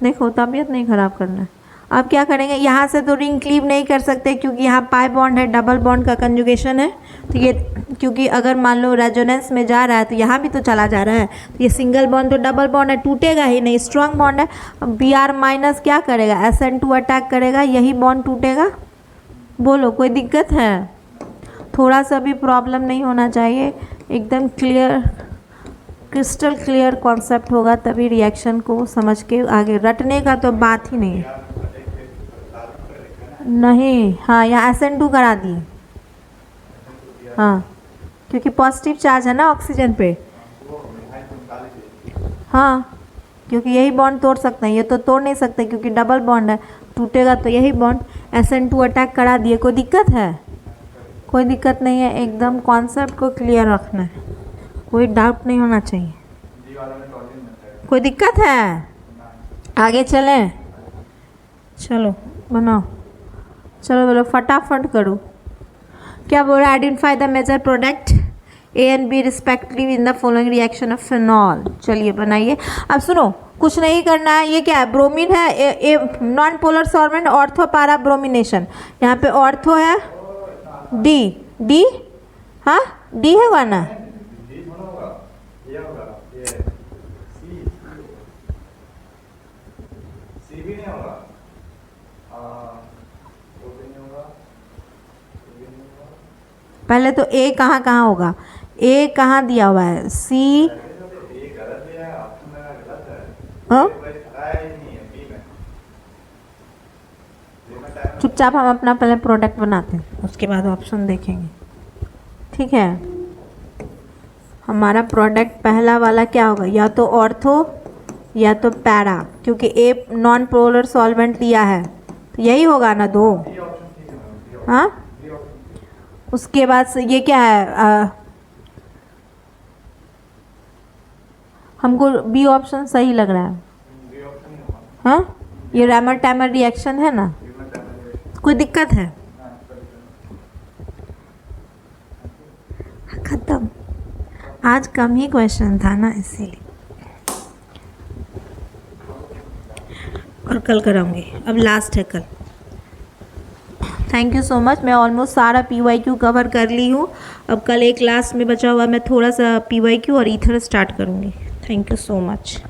देखो तबीयत नहीं ख़राब करना है। अब क्या करेंगे, यहाँ से तो रिंग क्लीव नहीं कर सकते क्योंकि यहाँ पाई बॉन्ड है, डबल बॉन्ड का कंजुगेशन है, तो ये क्योंकि अगर मान लो रेजोनेंस में जा रहा है तो यहाँ भी तो चला जा रहा है, तो ये सिंगल बॉन्ड तो डबल बॉन्ड है, टूटेगा ही नहीं, स्ट्रॉन्ग बॉन्ड है। अब Br- क्या करेगा, SN2 अटैक करेगा, यही बॉन्ड टूटेगा। बोलो कोई दिक्कत है? थोड़ा सा भी प्रॉब्लम नहीं होना चाहिए, एकदम क्लियर, क्रिस्टल क्लियर कॉन्सेप्ट होगा, तभी रिएक्शन को समझ के आगे, रटने का तो बात ही नहीं है। नहीं, हाँ यहाँ SN2 करा दिए, हाँ क्योंकि पॉजिटिव चार्ज है ना ऑक्सीजन पे, हाँ क्योंकि यही बॉन्ड तोड़ सकते हैं, ये तो तोड़ नहीं सकते क्योंकि डबल बॉन्ड है, टूटेगा तो यही बॉन्ड। SN2 अटैक करा दिए, कोई दिक्कत है? कोई दिक्कत नहीं है, एकदम कॉन्सेप्ट को क्लियर रखना है, कोई डाउट नहीं होना चाहिए। कोई दिक्कत है? आगे चलें? चलो बनाओ, चलो बोलो फटाफट करो। क्या बोल रहा है? Identify the major product A and B respectively in the following reaction of phenol. चलिए बनाइए। अब सुनो, कुछ नहीं करना है, ये क्या है, ब्रोमीन है, a non polar solvent, ortho पारा ब्रोमिनेशन, यहाँ पे ऑर्थो है, डी, हाँ डी है गाना, पहले तो ए कहाँ कहाँ होगा, ए कहाँ दिया हुआ है, सी, हाँ चुपचाप हम अपना पहले प्रोडक्ट बनाते हैं, उसके बाद ऑप्शन देखेंगे, ठीक है। हमारा प्रोडक्ट पहला वाला क्या होगा, या तो ऑर्थो या तो पैरा, क्योंकि ए नॉन पोलर सॉल्वेंट लिया है, तो यही होगा ना दो, हाँ। उसके बाद से ये क्या है, हमको बी ऑप्शन सही लग रहा है, हाँ ये रैमर टैमर रिएक्शन है ना, कोई दिक्कत है? खत्म, आज कम ही क्वेश्चन था ना इसीलिए, और कल कराऊंगी, अब लास्ट है कल। Thank you so much. मैं ऑलमोस्ट सारा PYQ कवर कर ली हूँ, अब कल एक लास्ट में बचा हुआ मैं थोड़ा सा PYQ और ईथर स्टार्ट करूँगी। Thank you so much.